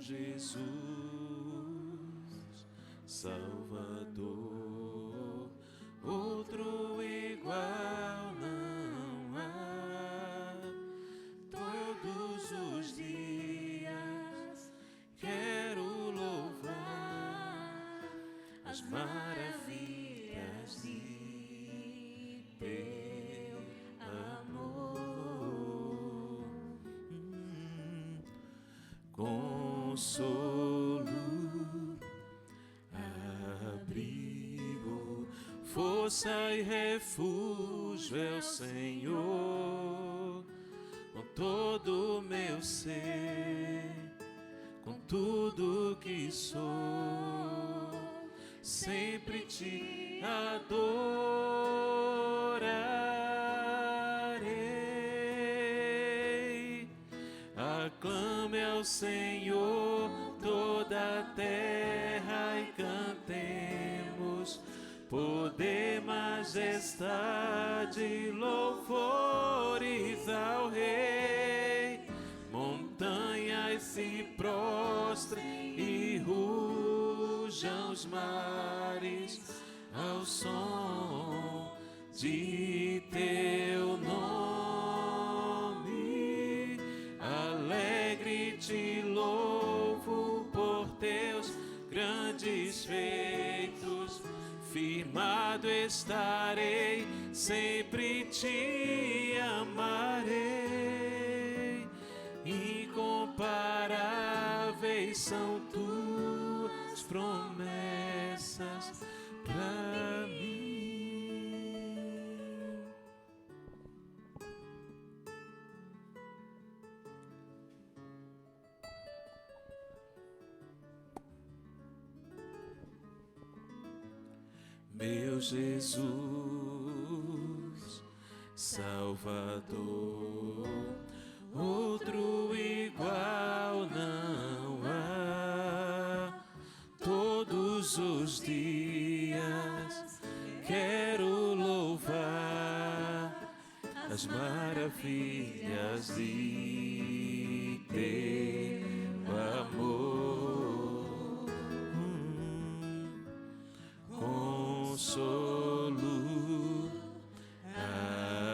Jesus, Salvador, outro igual não há. Todos os dias quero louvar as maravilhas de teu amor. Consolo, abrigo, força e refúgio é o Senhor. Com todo o meu ser, com tudo que sou, sempre te adorarei. Aclame ao Senhor toda a terra e cantemos poder, majestade, louvores ao Rei. Montanhas se prostrem e rujam os mares ao som de teu nome. Alegre te louvo por teus grandes feitos. Firmado estarei, sempre te amarei. Incomparáveis são tuas promessas pra mim. Meu Jesus, Salvador, outro igual não há. Todos os dias quero louvar as maravilhas de teu amor. Consolo,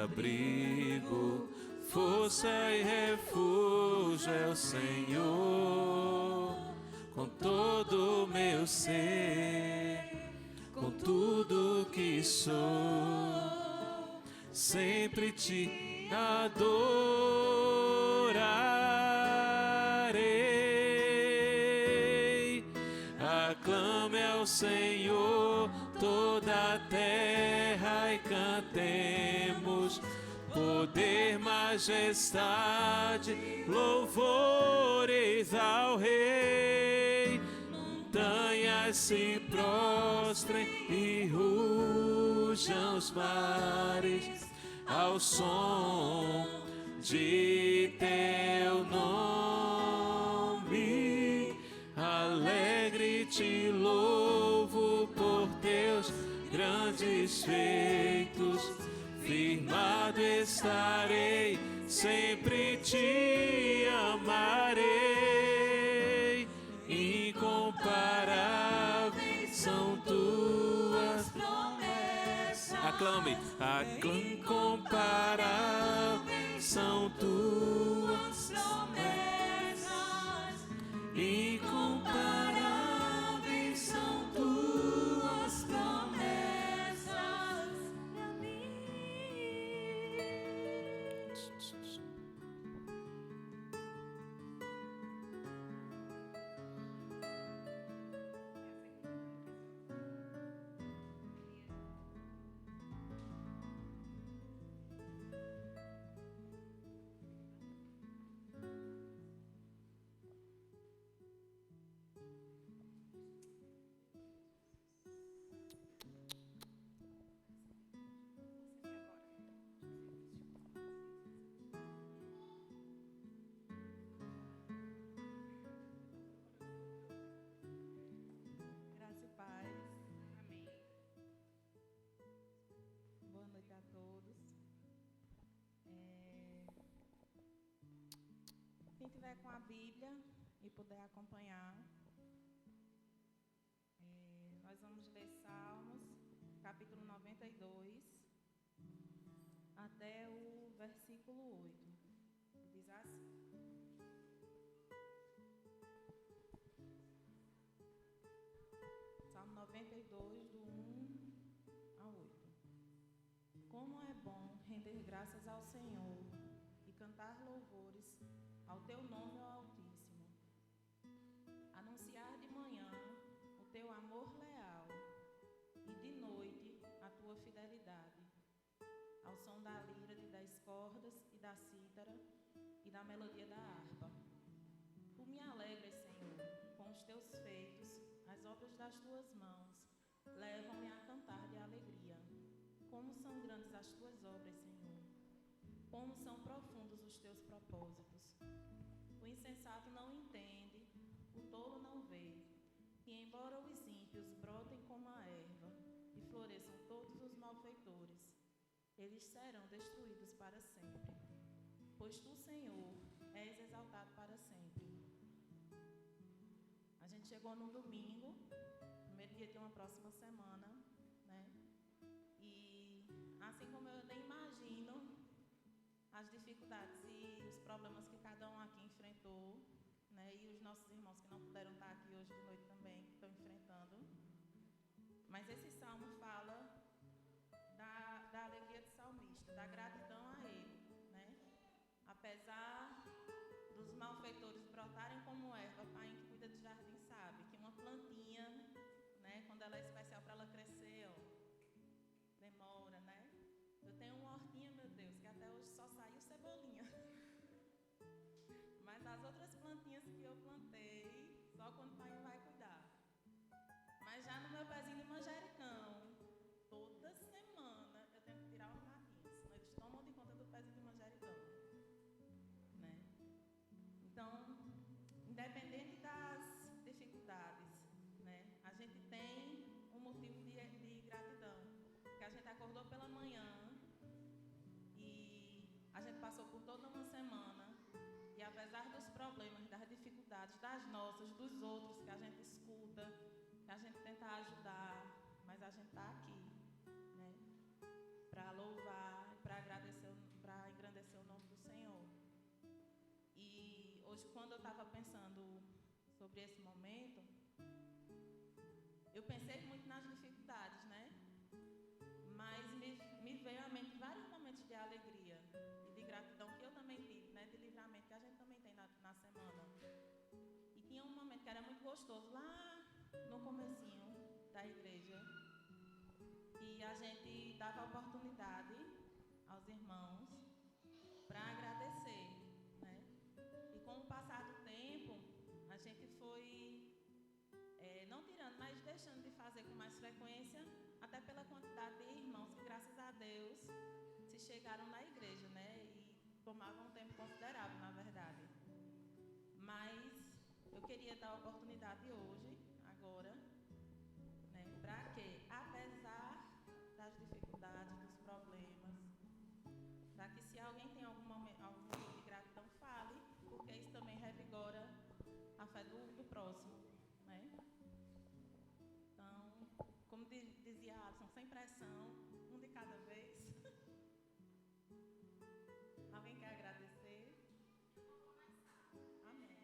abrigo, força e refúgio é o Senhor. Com todo o meu ser, com tudo que sou, sempre te adorarei. Aclame ao Senhor toda a terra e cantemos poder, majestade, louvores ao Rei. Montanhas se prostrem e rujam os mares ao som de teu nome. Alegre te louvo por teus grandes feitos. Firmado estarei, sempre te amarei. Incomparáveis são tuas promessas. Aclame, aclame. Incomparáveis são tuas promessas. Incomparáveis são tuas promessas pra mim. Graça e paz. Amém. Boa noite a todos. Quem tiver com a Bíblia, e puder acompanhar, nós vamos ler Salmos, capítulo 92, até o versículo 8. Diz assim: Salmo 92, do 1 ao 8. Como é bom render graças ao Senhor e cantar louvores ao teu nome, ó Altíssimo. Anunciar de manhã o teu amor leal e de noite a tua fidelidade, ao som da lira e das cordas e da cítara e da melodia da harpa. Tu me alegras, Senhor, com os teus feitos, as obras das tuas mãos levam-me a cantar de alegria. Como são grandes as tuas obras, Senhor, como são profundos os teus propósitos. O insensato não entende, o tolo não vê, que embora os ímpios brotem como a erva e floresçam todos os malfeitores, eles serão destruídos para sempre. Pois tu, Senhor, és exaltado para sempre. A gente chegou no domingo, primeiro dia de uma próxima semana, né? E assim como eu nem imagino as dificuldades e os problemas que cada um aqui enfrentou, né? E os nossos irmãos que não puderam estar aqui hoje de noite também, que estão enfrentando. Mas esse salmo fala da alegria do salmista, da gratidão a ele, né? Apesar dos malfeitores brotarem como erva, o pai que cuida do jardim sabe que uma plantinha, né, quando ela é especial para ela crescer, ó, demora, né? Eu tenho uma hortinha, meu Deus, que até hoje só saiu cebolinha. Mas as outras plantinhas que eu plantei, só quando o pai vai cuidar. Mas já no meu pezinho de manjericão, toda semana eu tenho que tirar os ratinhos, senão eles tomam de conta do pezinho de manjericão, né? Então, independente das dificuldades, né, a gente tem um motivo de gratidão. Porque a gente acordou pela manhã e a gente passou por toda uma semana e apesar dos problemas, das dificuldades, das nossas, dos outros que a gente escuta, que a gente tenta ajudar, mas a gente está aqui, né, para louvar, para agradecer, para engrandecer o nome do Senhor. E hoje, quando eu estava pensando sobre esse momento, eu pensei muito nas dificuldades, né? Mas me veio à mente vários momentos de alegria e de gratidão que eu também tive, né? De livramento que a gente também tem na semana. E tinha um momento que era muito gostoso lá no comecinho da igreja, e a gente dava oportunidade aos irmãos para agradecer, né? E com o passar do tempo, a gente foi não tirando, mas deixando de fazer com mais frequência, até pela quantidade de irmãos que, graças a Deus, se chegaram na igreja, né? E tomavam um tempo considerável, na verdade. Mas eu queria dar a oportunidade hoje, agora, né, para que, apesar das dificuldades, dos problemas, para que se alguém tem algum motivo de gratidão, fale, porque isso também revigora a fé do próximo, né? Então, como dizia Alisson, sem pressão, um de cada vez. Alguém quer agradecer? Amém.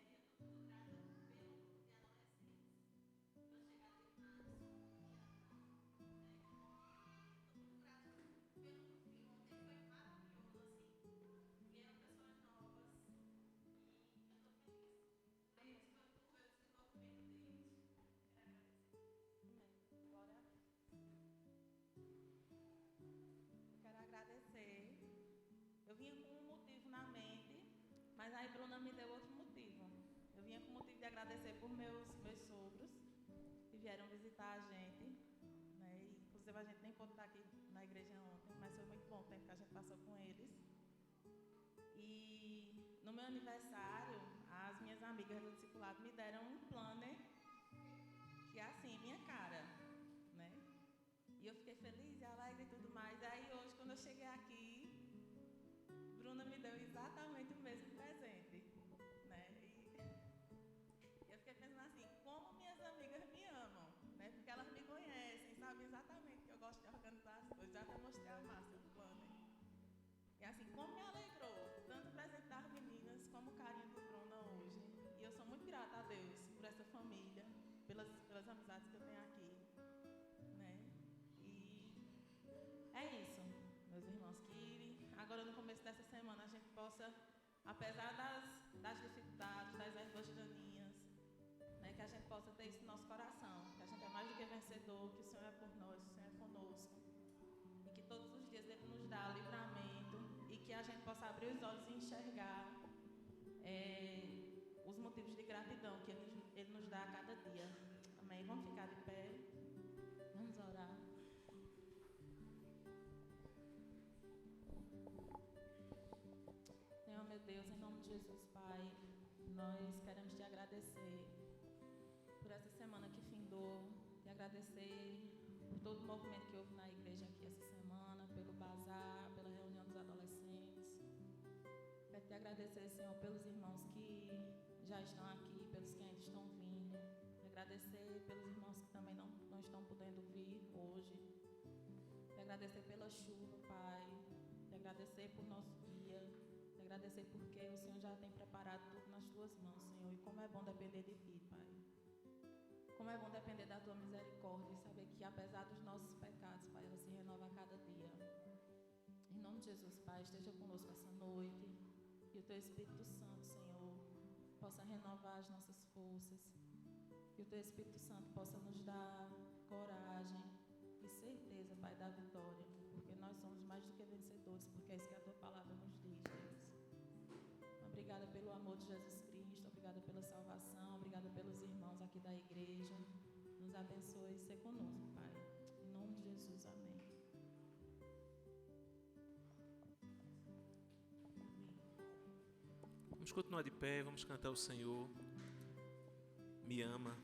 Agradecer. Eu vinha com um motivo na mente, mas aí Bruna me deu outro motivo. Eu vinha com o motivo de agradecer por meus sogros que vieram visitar a gente, né? E, inclusive a gente nem pôde estar aqui na igreja ontem, mas foi muito bom o tempo que a gente passou com eles. E no meu aniversário, as minhas amigas do discipulado me deram um planner que é assim, minha cara, né? E eu fiquei feliz e alegre e tudo mais. Aí hoje, quando eu cheguei aqui, Bruna me deu exatamente o mesmo presente, né? Deus por essa família, pelas amizades que eu tenho aqui, né? E é isso, meus irmãos, que agora no começo dessa semana a gente possa, apesar das dificuldades, das ervas daninhas, né, que a gente possa ter isso no nosso coração, que a gente é mais do que vencedor, que o Senhor é por nós, o Senhor é conosco, e que todos os dias Ele nos dá livramento e que a gente possa abrir os olhos e enxergar os motivos de gratidão que Ele nos dá a cada dia. Amém? Vamos ficar de pé, vamos orar. Senhor, meu Deus, em nome de Jesus, Pai, nós queremos te agradecer por essa semana que findou, te agradecer por todo o movimento que houve na igreja aqui essa semana, pelo bazar, pela reunião dos adolescentes. Quero te agradecer, Senhor, pelos irmãos que já estão aqui, pelos que ainda estão vindo. Te agradecer pelos irmãos que também não estão podendo vir hoje. Te agradecer pela chuva, Pai. Te agradecer por nosso dia. Te agradecer porque o Senhor já tem preparado tudo nas tuas mãos, Senhor. E como é bom depender de ti, Pai. Como é bom depender da tua misericórdia e saber que apesar dos nossos pecados, Pai, ela se renova a cada dia. Em nome de Jesus, Pai, esteja conosco essa noite. Que o teu Espírito Santo, Senhor, possa renovar as nossas forças. Que o teu Espírito Santo possa nos dar coragem e certeza, Pai, da vitória. Porque nós somos mais do que vencedores, porque é isso que a tua palavra nos diz, Deus. Obrigada pelo amor de Jesus Cristo, obrigada pela salvação, obrigada pelos irmãos aqui da igreja. Nos abençoe e ser conosco, Pai. Em nome de Jesus, amém. Vamos continuar de pé, vamos cantar o Senhor me ama.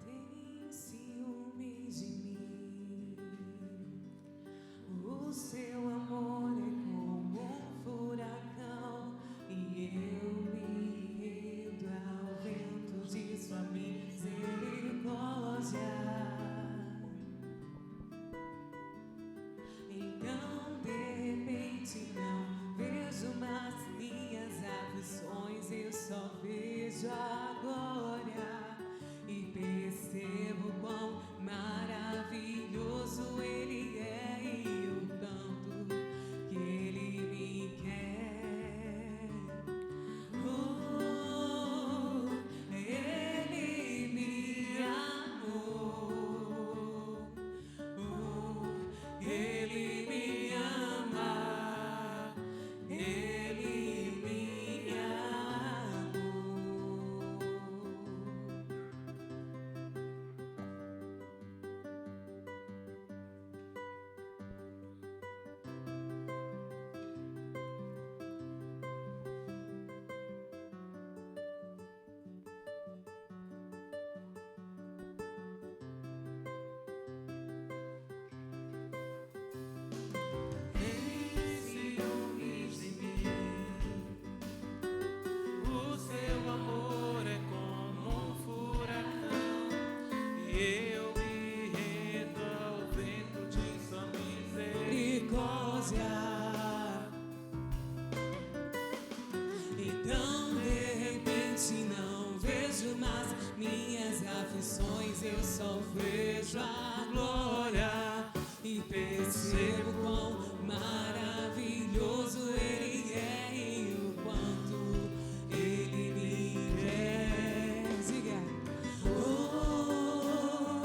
Tem ciúmes de mim, o seu amor é como um furacão e eu me rendo ao vento de sua misericórdia. Então de repente não vejo mais minhas aflições, eu só vejo a glória e percebo quão maravilhoso Ele é e o tanto que Ele me quer. Oh, Ele me amou. Oh, Ele me ama. Ele me amou. Tem ciúmes de mim, O seu amor é como um furacão e eu me rendo ao vento de sua misericórdia. então de repente não vejo mais minhas aflições, eu só vejo a glória e percebo quão maravilhoso Ele é e o quanto Ele me quer. Diga. Oh,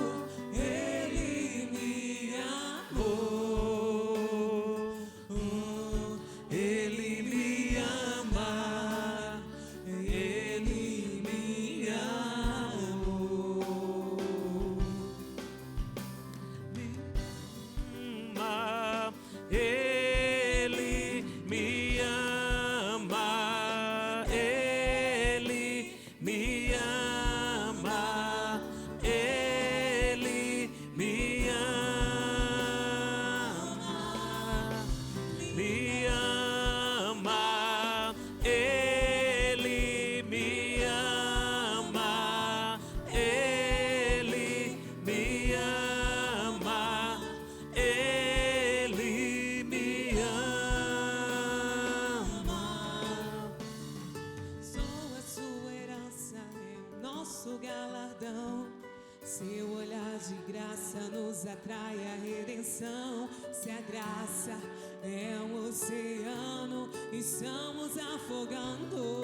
Ele me amou. Oh, Ele me ama. Ele me amou. Ele nosso galardão. Seu olhar de graça nos atrai à redenção. Se a graça é um oceano, estamos afogando.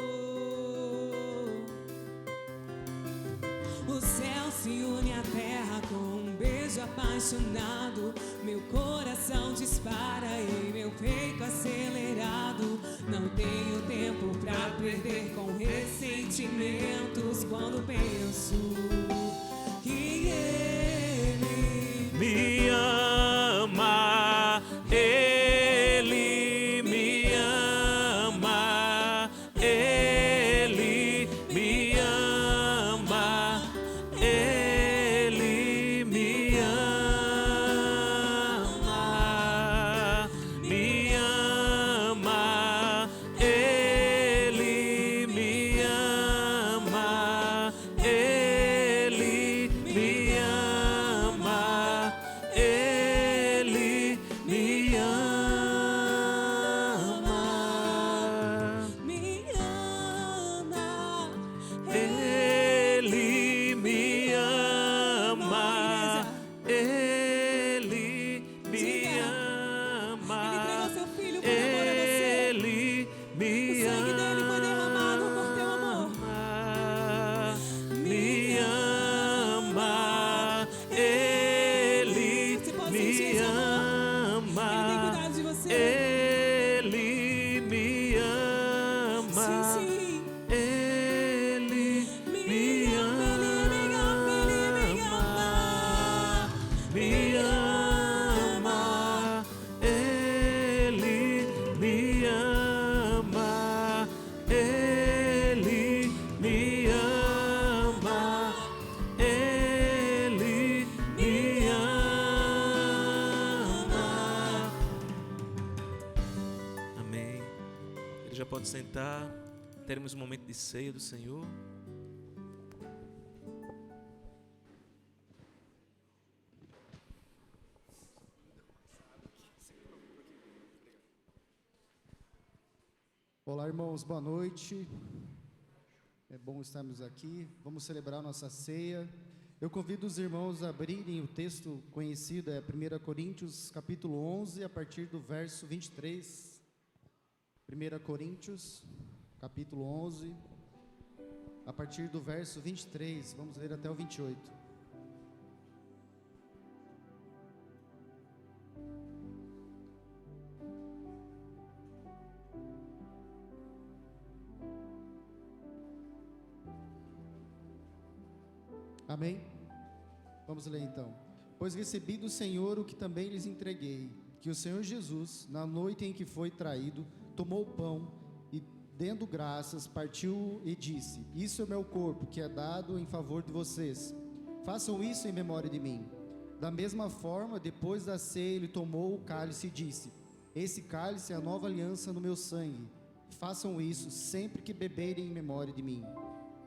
O céu se une à terra com um beijo apaixonado. Meu coração dispara e meu peito acelerado. Não tenho tempo pra perder com ressentimentos quando penso que Ele me ama, Ele me ama, Ele me ama, Ele me ama, me ama, Ele me ama, Ele me ama, Ele me ama, me ama. Ele me ama, Ele me Diga. ama, Ele entregou seu filho por amor a você. Ele me O sangue dele foi derramado por teu amor. me ama, Ele Você pode me sentir esse amor. ama, Ele tem cuidado de você. Ele me ama, Sim, sim. Ele me ama, me ama, Ele me ama, Ele me ama, Ele me ama. Amém. Ele já pode sentar. Teremos um momento de ceia do Senhor. Olá, irmãos, boa noite. É bom estarmos aqui. Vamos celebrar nossa ceia. Eu convido os irmãos a abrirem o texto conhecido, é 1 Coríntios, capítulo 11, a partir do verso 23. 1 Coríntios, capítulo 11, a partir do verso 23. Vamos ler até o 28. Amém? Vamos ler então. Pois recebi do Senhor o que também lhes entreguei, que o Senhor Jesus, na noite em que foi traído, tomou o pão e, dando graças, partiu e disse: Isso é meu corpo, que é dado em favor de vocês. Façam isso em memória de mim. Da mesma forma, depois da ceia, ele tomou o cálice e disse: Esse cálice é a nova aliança no meu sangue. Façam isso sempre que beberem em memória de mim.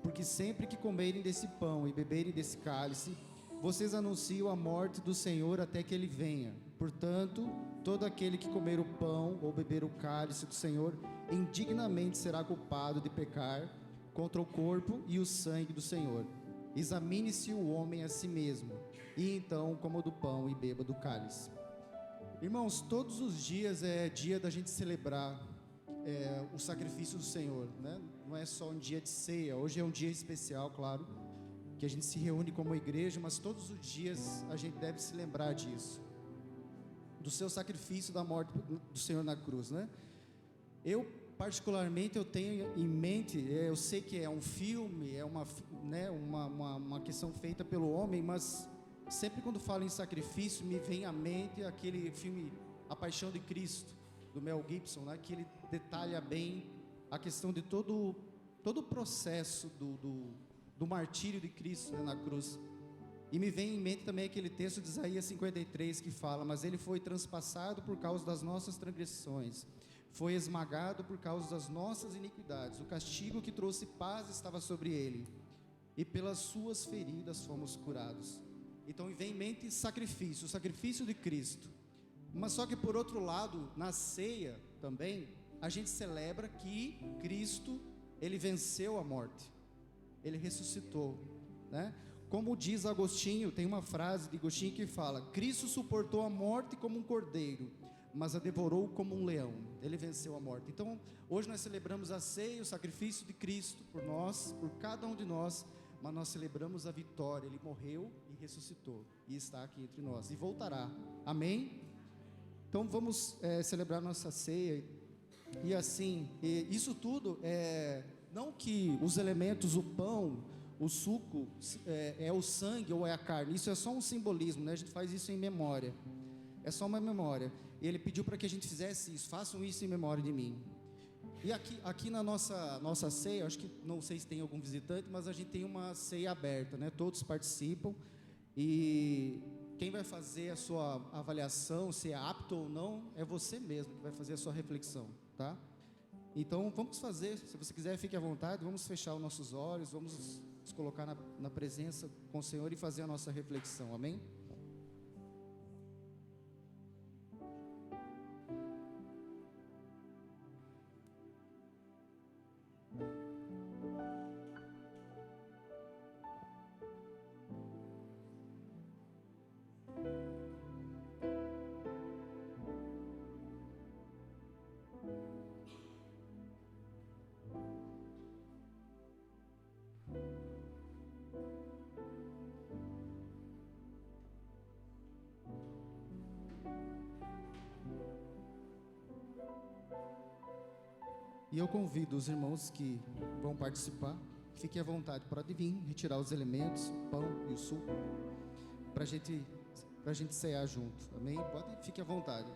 Porque sempre que comerem desse pão e beberem desse cálice, vocês anunciam a morte do Senhor até que Ele venha. Portanto, todo aquele que comer o pão ou beber o cálice do Senhor, indignamente será culpado de pecar contra o corpo e o sangue do Senhor. Examine-se o homem a si mesmo, e então coma do pão e beba do cálice. Irmãos, todos os dias é dia da gente celebrar o sacrifício do Senhor, né? Não é só um dia de ceia. Hoje é um dia especial, claro, que a gente se reúne como igreja, mas todos os dias a gente deve se lembrar disso, do seu sacrifício, da morte do Senhor na cruz, né? Eu particularmente eu tenho em mente, eu sei que é um filme, é uma questão feita pelo homem, mas sempre quando falo em sacrifício me vem à mente aquele filme A Paixão de Cristo, do Mel Gibson, né? Que ele detalha bem a questão de todo o processo do martírio de Cristo, né, na cruz. E me vem em mente também aquele texto de Isaías 53 que fala: mas ele foi transpassado por causa das nossas transgressões, foi esmagado por causa das nossas iniquidades, o castigo que trouxe paz estava sobre ele, e pelas suas feridas fomos curados. Então vem em mente o sacrifício de Cristo. Mas só que por outro lado, na ceia também, a gente celebra que Cristo, Ele venceu a morte, Ele ressuscitou. né? Como diz Agostinho, tem uma frase de Agostinho que fala: Cristo suportou a morte como um cordeiro, mas a devorou como um leão. Ele venceu a morte. Então, hoje nós celebramos a ceia, o sacrifício de Cristo por nós, por cada um de nós, mas nós celebramos a vitória. Ele morreu e ressuscitou, e está aqui entre nós, e voltará. Amém? Então vamos celebrar nossa ceia. E assim, isso tudo não que os elementos, o pão, o suco, é o sangue ou é a carne. Isso é só um simbolismo, né? A gente faz isso em memória. É só uma memória. E ele pediu para que a gente fizesse isso. Façam isso em memória de mim. E aqui na nossa ceia, acho que não sei se tem algum visitante, mas a gente tem uma ceia aberta, né? Todos participam. E quem vai fazer a sua avaliação, se é apto ou não, é você mesmo que vai fazer a sua reflexão, tá? Então vamos fazer. Se você quiser, fique à vontade. Vamos fechar os nossos olhos, vamos nos colocar na presença com o Senhor e fazer a nossa reflexão. Amém? E eu convido os irmãos que vão participar, fiquem à vontade para vir, retirar os elementos, o pão e o suco, para a gente cear junto, amém? Fique à vontade.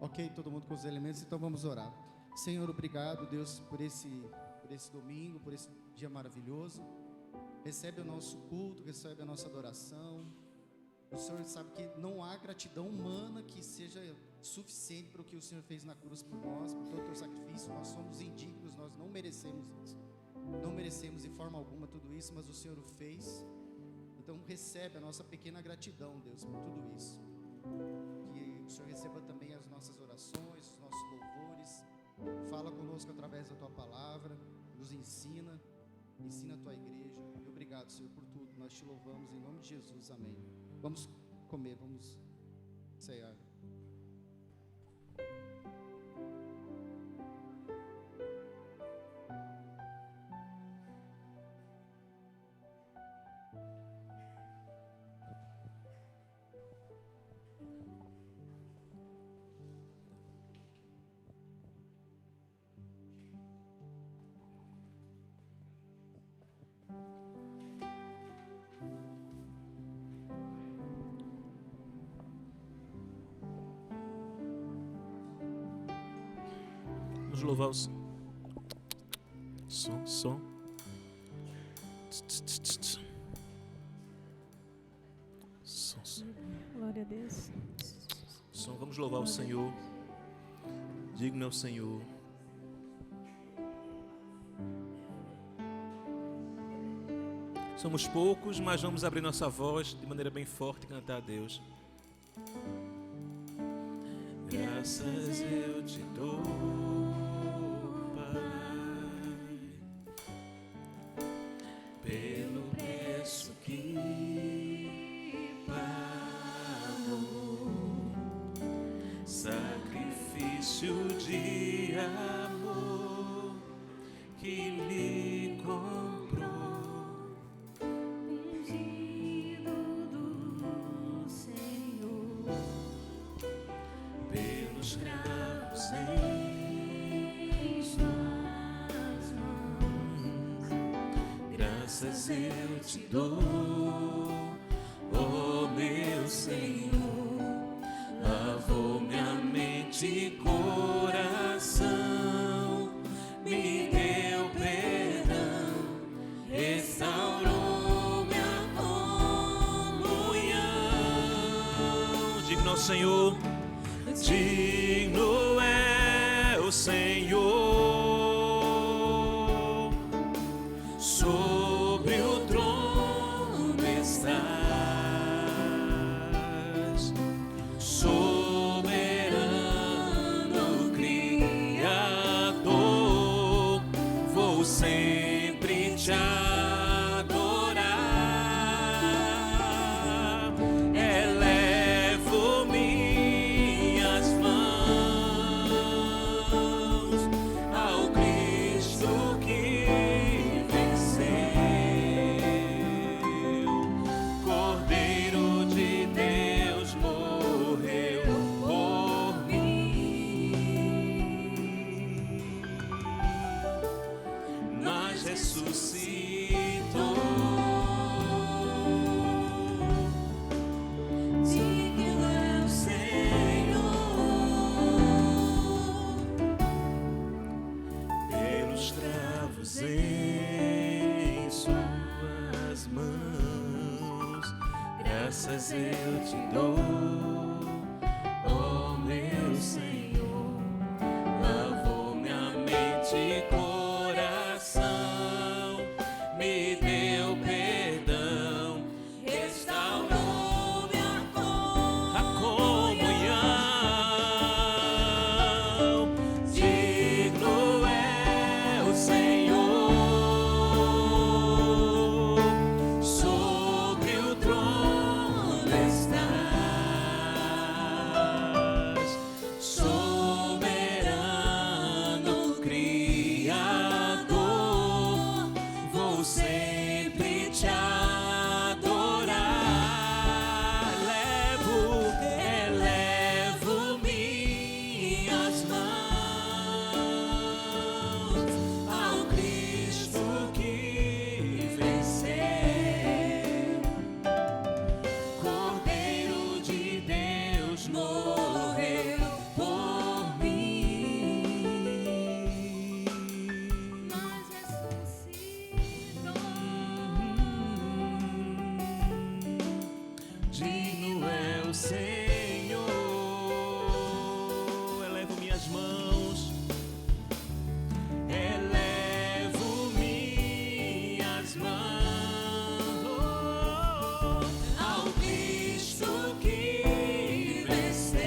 Ok, todo mundo com os elementos, então vamos orar. Senhor, obrigado, Deus, por esse domingo, por esse dia maravilhoso. Recebe o nosso culto, recebe a nossa adoração. O Senhor sabe que não há gratidão humana que seja suficiente para o que o Senhor fez na cruz por nós, por todo o teu sacrifício. Nós somos indignos, nós não merecemos isso. Não merecemos de forma alguma tudo isso, mas o Senhor o fez. Então recebe a nossa pequena gratidão, Deus, por tudo isso. Que o Senhor receba também as nossas orações, os nossos louvores. Fala conosco através da Tua palavra, nos ensina a Tua igreja. E obrigado, Senhor, por tudo. Nós Te louvamos em nome de Jesus. Amém. Vamos comer, vamos ceiar. Vamos louvar o som. Som. Glória a Deus. Som. Vamos louvar o Senhor. Digno é o Senhor. Somos poucos, mas vamos abrir nossa voz de maneira bem forte e cantar a Deus. Graças eu te dou, Pai, pelo preço que pagou, sacrifício de amor que lhe comprou. Ungido do Senhor, Pelos cravos em suas mãos, graças eu te dou, oh meu Senhor. Lavou minha mente e coração, me deu perdão, restaurou minha comunhão. Digno ao Senhor, digno é o Senhor, sobre o trono estás, soberano Criador, vou sempre te adorar, elevo minhas mãos ao Cristo que venceu, Cordeiro de Deus morreu por mim, mas ressuscitou. digno é o Senhor, Pelos cravos em suas mãos, graças eu te dou, oh meu Senhor. Lavou minha mente e coração, me deu perdão, restaurou minha comunhão. Digno é o Senhor, sobre o trono estás, soberano Criador, vou sempre te adorar, elevo minhas mãos ao Cristo que venceu, Cordeiro de Deus morreu por mim, mas ressuscitou. digno é o Senhor. Elevo minhas mãos, elevo minhas mãos ao Cristo que venceu,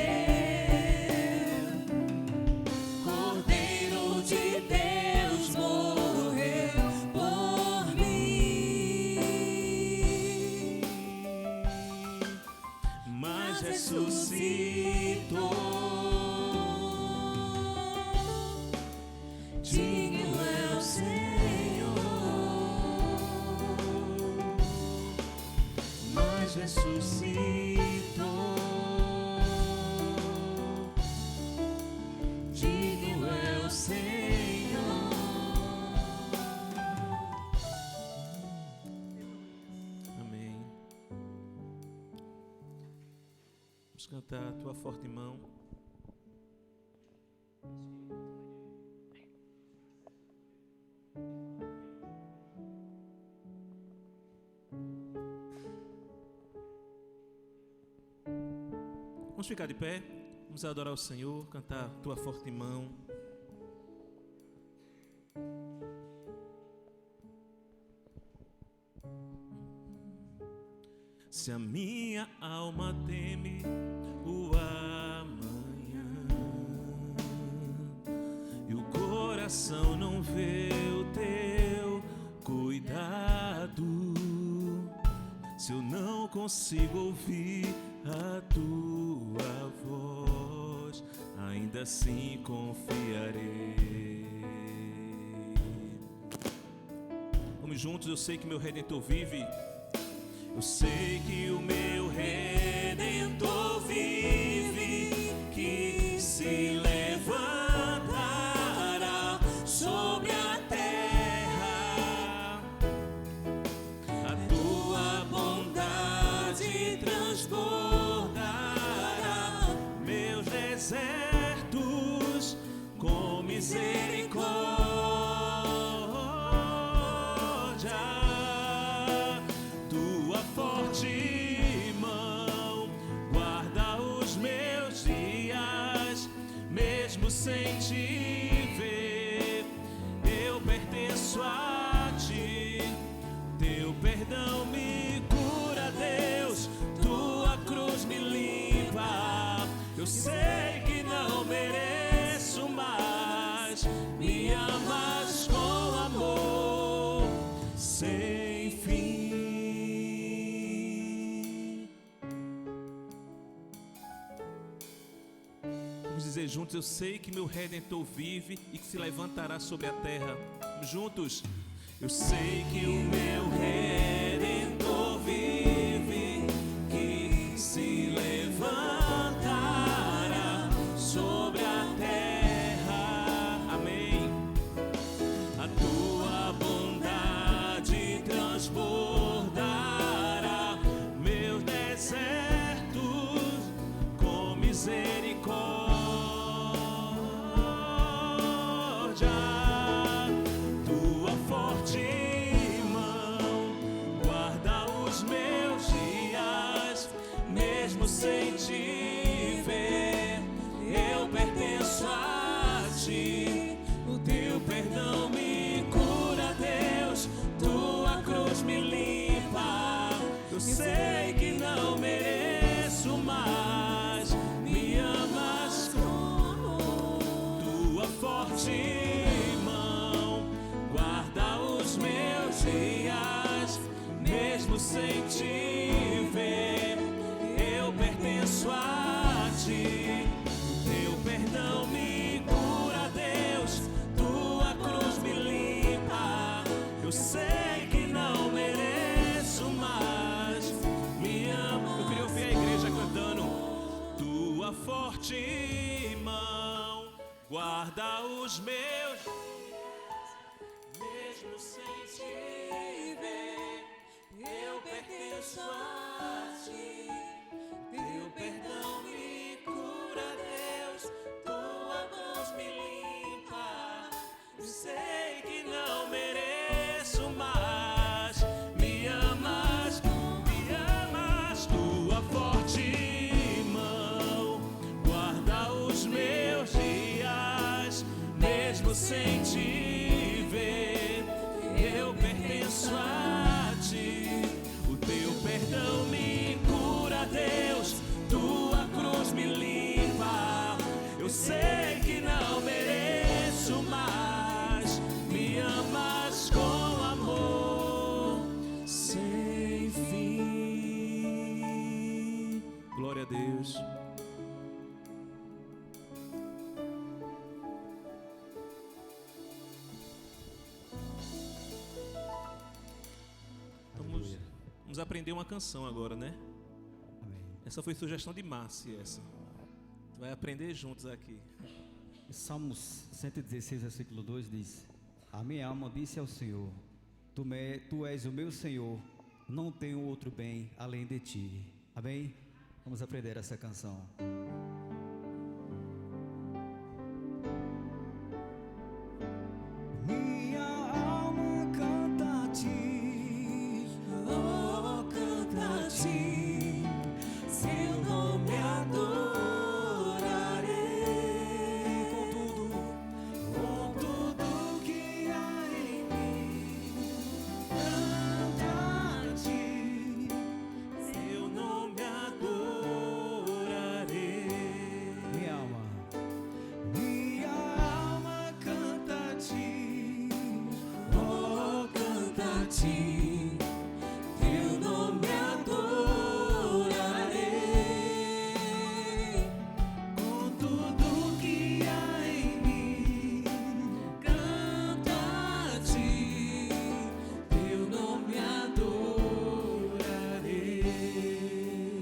Cordeiro de Deus morreu por mim, mas ressuscitou. Digno é o Senhor, mas ressuscitou. Digno é o Senhor. Amém. Vamos cantar a tua forte mão. Vamos ficar de pé, vamos adorar o Senhor, cantar tua forte mão. Se a minha alma teme o amanhã e o coração não vê o teu cuidado, se eu não consigo ouvir a tua voz, ainda assim confiarei. Vamos juntos, eu sei que meu Redentor vive. Eu sei que o meu Redentor vive, que se levantará sobre a terra. A tua bondade transbordará meus desertos com misericórdia. Forte mão guarda os meus dias, mesmo sem te ver. Eu pertenço a ti, teu perdão me cura, Deus, tua cruz me limpa. Eu sei que não mereço, mas me amas com amor sem fim. Dizer juntos, eu sei que meu Redentor vive e que se levantará sobre a terra. Juntos, eu sei que o meu Redentor vive, que se levantará sobre a terra. Amém. A tua bondade transbordará meus desertos com misericórdia. Tua forte mão guarda os meus dias, mesmo sem te ver. Eu pertenço a ti, o teu perdão me cura, Deus, tua cruz me limpa. Eu sei que não mereço, mas me amas com amor. Tua forte mão guarda os meus dias, mesmo sem te ver. Eu pertenço a ti, teu perdão me cura, Deus, tua cruz me limpa. Eu sei que não mereço, mas me ama. Eu queria ouvir a igreja cantando. Tua forte mão guarda os meus dias, mesmo sem te ver. Eu pertenço a ti, teu perdão me cura, Deus, tua mão me limpa. Eu sei que não mereço, mas me amas, tua forte mão guarda os meus dias, mesmo sem te ver. Eu pertenço a ti, o teu perdão me cura, Deus, tua cruz me limpa. Eu sei que não mereço, mas me amas com amor sem fim. Glória a Deus. Vamos aprender uma canção agora, né? Amém. Essa foi sugestão de Márcia, essa. Vai aprender juntos aqui. Salmos 116, versículo 2 diz: A minha alma disse ao Senhor, Tu és o meu Senhor, não tenho outro bem além de Ti. Amém? Vamos aprender essa canção. Minha alma canta a Ti, Oh, canta a ti, seu nome adorarei. com tudo que há em mim, canta a Ti, ti, teu nome adorarei. Com tudo que há em mim, canto a ti, teu nome adorarei.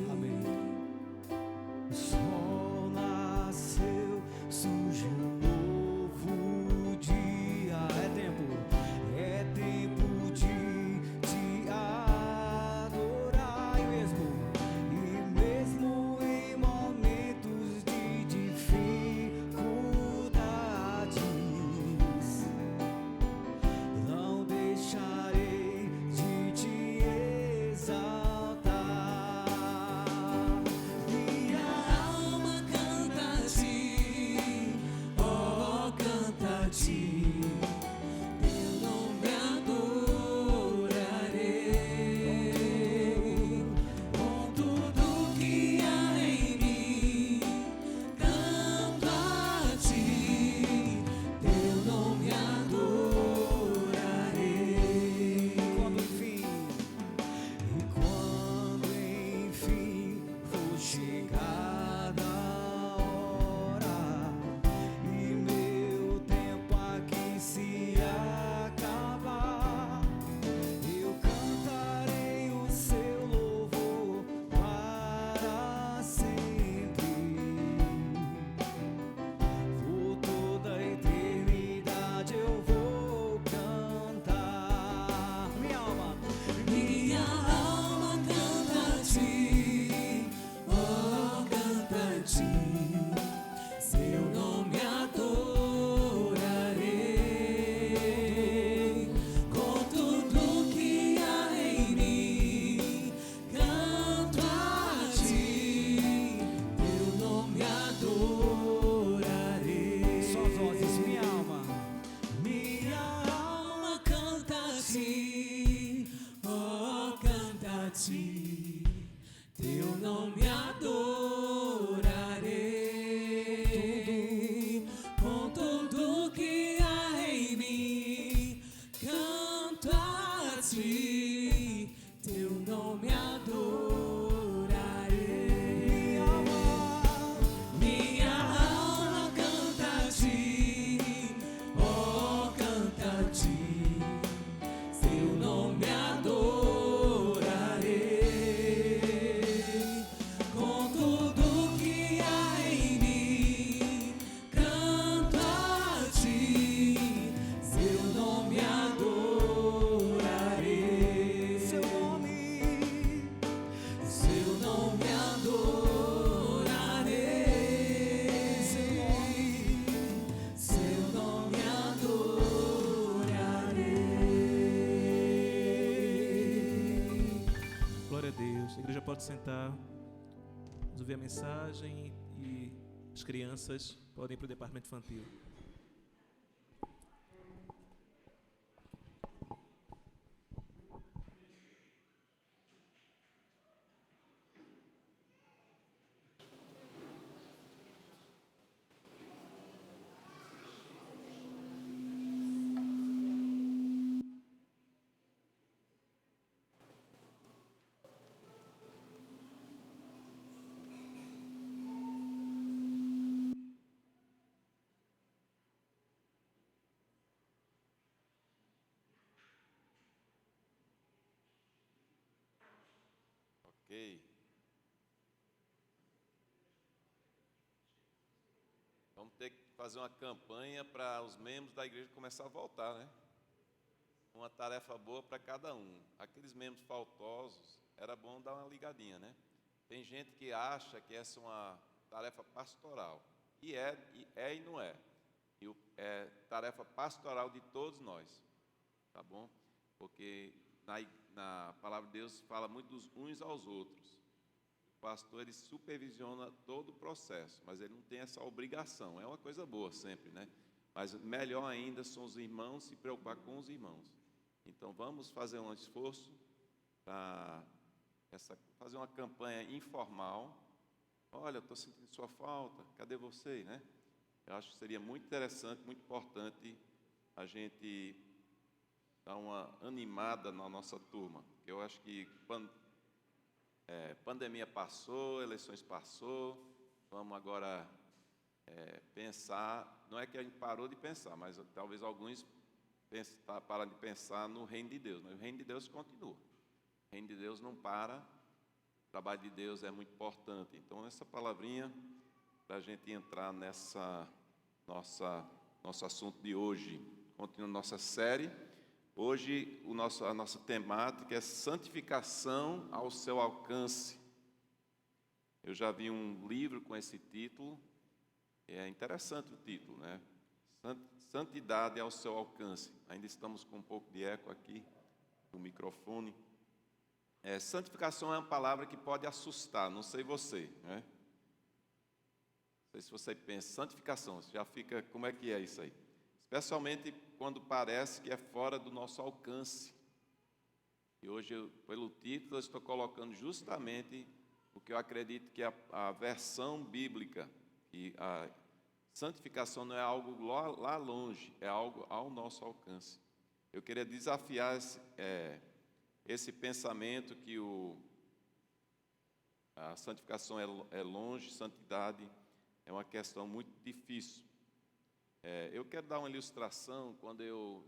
Amém. O sol nasceu, surge um novo dia. É tempo de te adorar. E mesmo em momentos de dificuldades, não deixarei de te exaltar. Minha alma canta a ti, oh, canta a ti, teu nome adorarei. Com tudo que há em mim, canto a ti, teu nome adorarei. Quando enfim for chegada a hora e meu tempo aqui se acabar, eu cantarei o seu louvor para sempre. Por toda a eternidade eu vou cantar. Minha alma canta a ti, oh, canta a ti, seu nome adorarei. Com tudo que há em mim, canto a ti, teu nome adorarei. Só vozes, minha alma. Minha alma canta a ti, oh, canta a ti, teu nome adorarei. Com tudo que há em mim, canto a ti, teu nome adorarei. Minha alma canta a ti, oh, canta a ti, seu nome adorarei. Com tudo que há em mim, canto a ti, seu nome adorarei. Seu nome adorarei. Seu nome adorarei. Glória a Deus. A igreja pode sentar. Vamos ouvir a mensagem e as crianças podem ir para o departamento infantil. Ok. Vamos ter que fazer uma campanha para os membros da igreja começar a voltar, né? Uma tarefa boa para cada um. Aqueles membros faltosos, era bom dar uma ligadinha, né? Tem gente que acha que essa é uma tarefa pastoral. E e não é. É tarefa pastoral de todos nós, tá bom? Porque na palavra de Deus fala muito dos uns aos outros. O pastor, ele supervisiona todo o processo, mas ele não tem essa obrigação. É uma coisa boa sempre, né? Mas melhor ainda são os irmãos se preocupar com os irmãos. Então vamos fazer um esforço para fazer uma campanha informal. Olha, eu estou sentindo sua falta, cadê você, né? Eu acho que seria muito interessante, muito importante a gente dar uma animada na nossa turma. Eu acho que pandemia passou, eleições passou, vamos agora pensar. Não é que a gente parou de pensar, mas talvez alguns param de pensar no reino de Deus. Mas o reino de Deus continua. O reino de Deus não para. O trabalho de Deus é muito importante. Então, essa palavrinha, para a gente entrar nessa nosso assunto de hoje, continuando nossa série. Hoje, a nossa temática é santificação ao seu alcance. Eu já vi um livro com esse título. É interessante o título, né? Santidade ao seu alcance. Ainda estamos com um pouco de eco aqui no microfone. Santificação é uma palavra que pode assustar, não sei você, né? Não sei se você pensa, santificação, você já fica, como é que é isso aí? Especialmente quando parece que é fora do nosso alcance. E hoje, pelo título, eu estou colocando justamente o que eu acredito que é a versão bíblica, que a santificação não é algo lá longe, é algo ao nosso alcance. Eu queria desafiar esse pensamento que a santificação é longe, santidade é uma questão muito difícil. Eu quero dar uma ilustração. Quando eu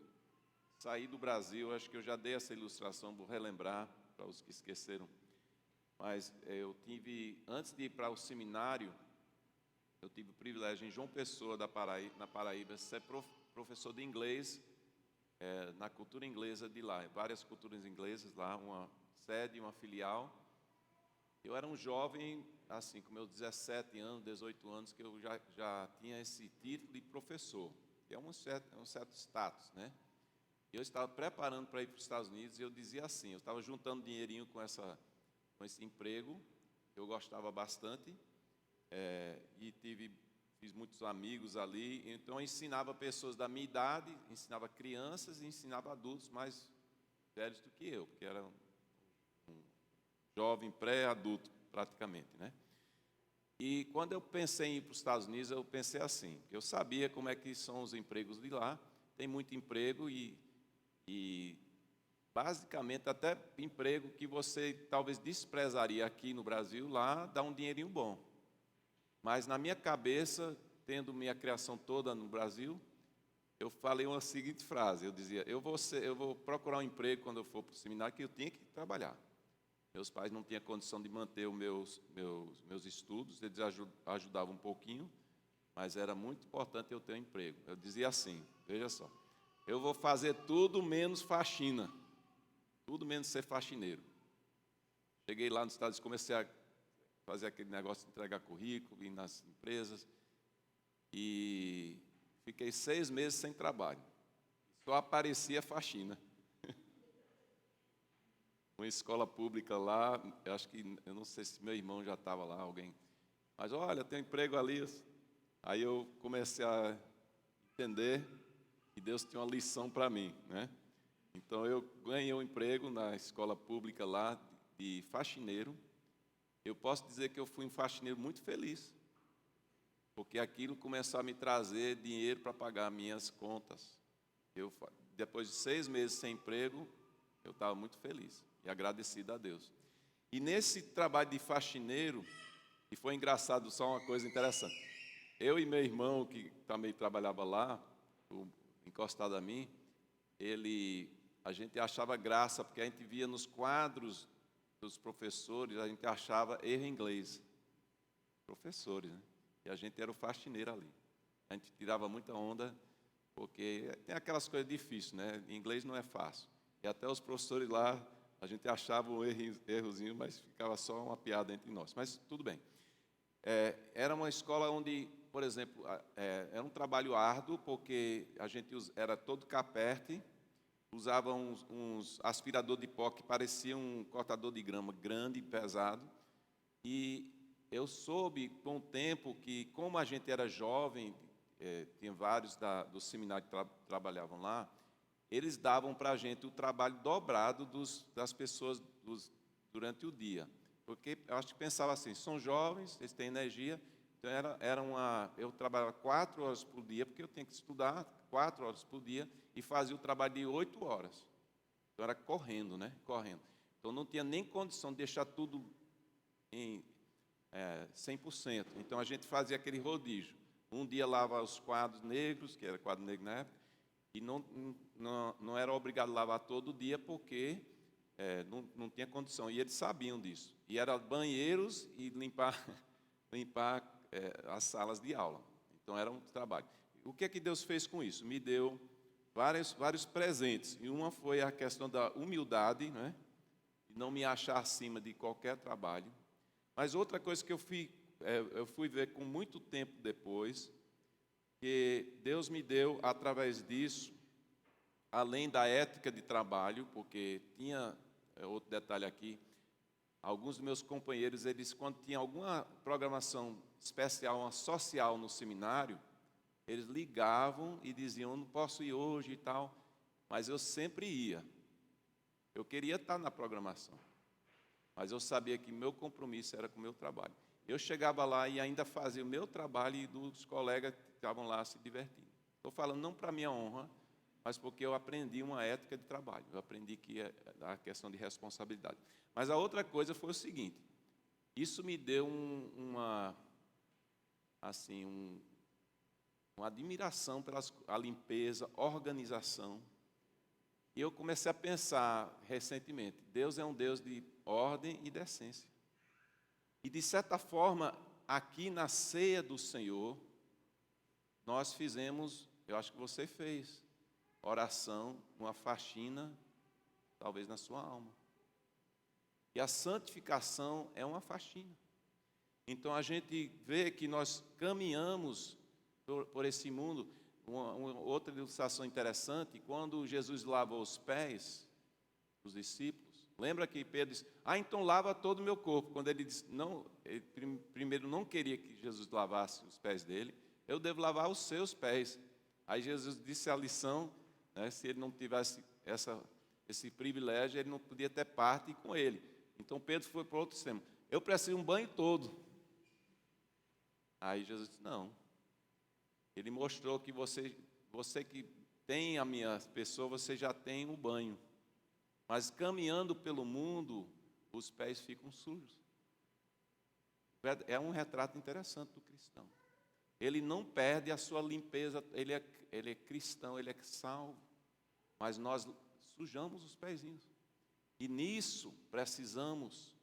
saí do Brasil, acho que eu já dei essa ilustração, vou relembrar para os que esqueceram. Mas antes de ir para o seminário, eu tive o privilégio em João Pessoa, na Paraíba, ser professor de inglês na cultura inglesa de lá, várias culturas inglesas lá, uma sede, uma filial. Eu era um jovem, assim, com meus 17 anos, 18 anos, que eu já tinha esse título de professor, que é um certo status, né? Eu estava preparando para ir para os Estados Unidos e eu dizia assim, eu estava juntando dinheirinho com esse emprego, eu gostava bastante, e fiz muitos amigos ali, então eu ensinava pessoas da minha idade, ensinava crianças e ensinava adultos mais velhos do que eu, porque era um jovem pré-adulto praticamente, né? E quando eu pensei em ir para os Estados Unidos, eu pensei assim, eu sabia como é que são os empregos de lá, tem muito emprego e basicamente até emprego que você talvez desprezaria aqui no Brasil, lá dá um dinheirinho bom. Mas na minha cabeça, tendo minha criação toda no Brasil, eu falei uma seguinte frase, eu dizia, eu vou procurar um emprego quando eu for para o seminário, que eu tinha que trabalhar. Meus pais não tinham condição de manter os meus estudos, eles ajudavam um pouquinho, mas era muito importante eu ter um emprego. Eu dizia assim, veja só, eu vou fazer tudo menos faxina, tudo menos ser faxineiro. Cheguei lá nos Estados Unidos, comecei a fazer aquele negócio de entregar currículo, ir nas empresas, e fiquei 6 meses sem trabalho. Só aparecia faxina. Uma escola pública lá, eu não sei se meu irmão já estava lá, alguém. Mas olha, tem um emprego ali. Aí eu comecei a entender que Deus tinha uma lição para mim, né? Então eu ganhei um emprego na escola pública lá de faxineiro. Eu posso dizer que eu fui um faxineiro muito feliz, porque aquilo começou a me trazer dinheiro para pagar minhas contas. Depois de 6 meses sem emprego, eu estava muito feliz e agradecido a Deus. E nesse trabalho de faxineiro, e foi engraçado, só uma coisa interessante, eu e meu irmão, que também trabalhava lá, encostado a mim, a gente achava graça, porque a gente via nos quadros dos professores, a gente achava erro em inglês. Professores, né? E a gente era o faxineiro ali. A gente tirava muita onda, porque tem aquelas coisas difíceis, né? Em inglês não é fácil. E até os professores lá, a gente achava um errozinho, mas ficava só uma piada entre nós. Mas tudo bem. Era uma escola onde, por exemplo, era um trabalho árduo, porque a gente era todo caperte, usava uns aspirador de pó que parecia um cortador de grama grande e pesado. E eu soube com o tempo que, como a gente era jovem, tinha vários do seminário que trabalhavam lá, eles davam para a gente o trabalho dobrado das pessoas durante o dia. Porque eu acho que pensava assim, são jovens, eles têm energia, então eu trabalhava 4 horas por dia, porque eu tinha que estudar 4 horas por dia e fazia o trabalho de 8 horas. Então era correndo, né? Correndo. Então não tinha nem condição de deixar tudo em 100%. Então a gente fazia aquele rodízio. Um dia lava os quadros negros, que era quadro negro na época, e não era obrigado a lavar todo dia porque não tinha condição. E eles sabiam disso. E era banheiros e limpar as salas de aula. Então era um trabalho. O que é que Deus fez com isso? Me deu vários presentes. E uma foi a questão da humildade, né? De não me achar acima de qualquer trabalho. Mas outra coisa que eu fui ver com muito tempo depois, que Deus me deu através disso, além da ética de trabalho, porque tinha outro detalhe aqui, alguns dos meus companheiros, eles quando tinha alguma programação especial, uma social no seminário, eles ligavam e diziam, eu não posso ir hoje e tal, mas eu sempre ia. Eu queria estar na programação, mas eu sabia que meu compromisso era com o meu trabalho. Eu chegava lá e ainda fazia o meu trabalho e dos colegas que estavam lá se divertindo. Estou falando não para minha honra, mas porque eu aprendi uma ética de trabalho. Eu aprendi que é a questão de responsabilidade. Mas a outra coisa foi o seguinte, isso me deu uma admiração pela limpeza, organização. E eu comecei a pensar recentemente, Deus é um Deus de ordem e decência. E de certa forma, aqui na ceia do Senhor, nós fizemos, eu acho que você fez, oração, uma faxina, talvez na sua alma. E a santificação é uma faxina. Então a gente vê que nós caminhamos por esse mundo. Uma outra ilustração interessante, quando Jesus lavou os pés dos discípulos, lembra que Pedro disse, então lava todo o meu corpo. Quando ele disse, não, ele primeiro não queria que Jesus lavasse os pés dele, eu devo lavar os seus pés. Aí Jesus disse a lição, né, se ele não tivesse esse privilégio, ele não podia ter parte com ele. Então Pedro foi para o outro extremo, eu preciso um banho todo. Aí Jesus disse, não. Ele mostrou que você que tem a minha pessoa, você já tem um banho. Mas caminhando pelo mundo, os pés ficam sujos. É um retrato interessante do cristão. Ele não perde a sua limpeza, ele é cristão, ele é salvo. Mas nós sujamos os pezinhos. E nisso precisamos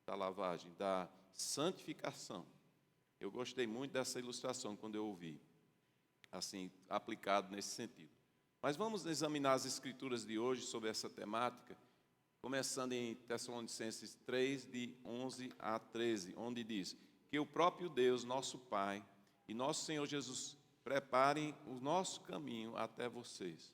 da lavagem, da santificação. Eu gostei muito dessa ilustração quando eu ouvi, assim, aplicado nesse sentido. Mas vamos examinar as escrituras de hoje sobre essa temática, começando em Tessalonicenses 3, de 11 a 13, onde diz que o próprio Deus, nosso Pai, e nosso Senhor Jesus preparem o nosso caminho até vocês.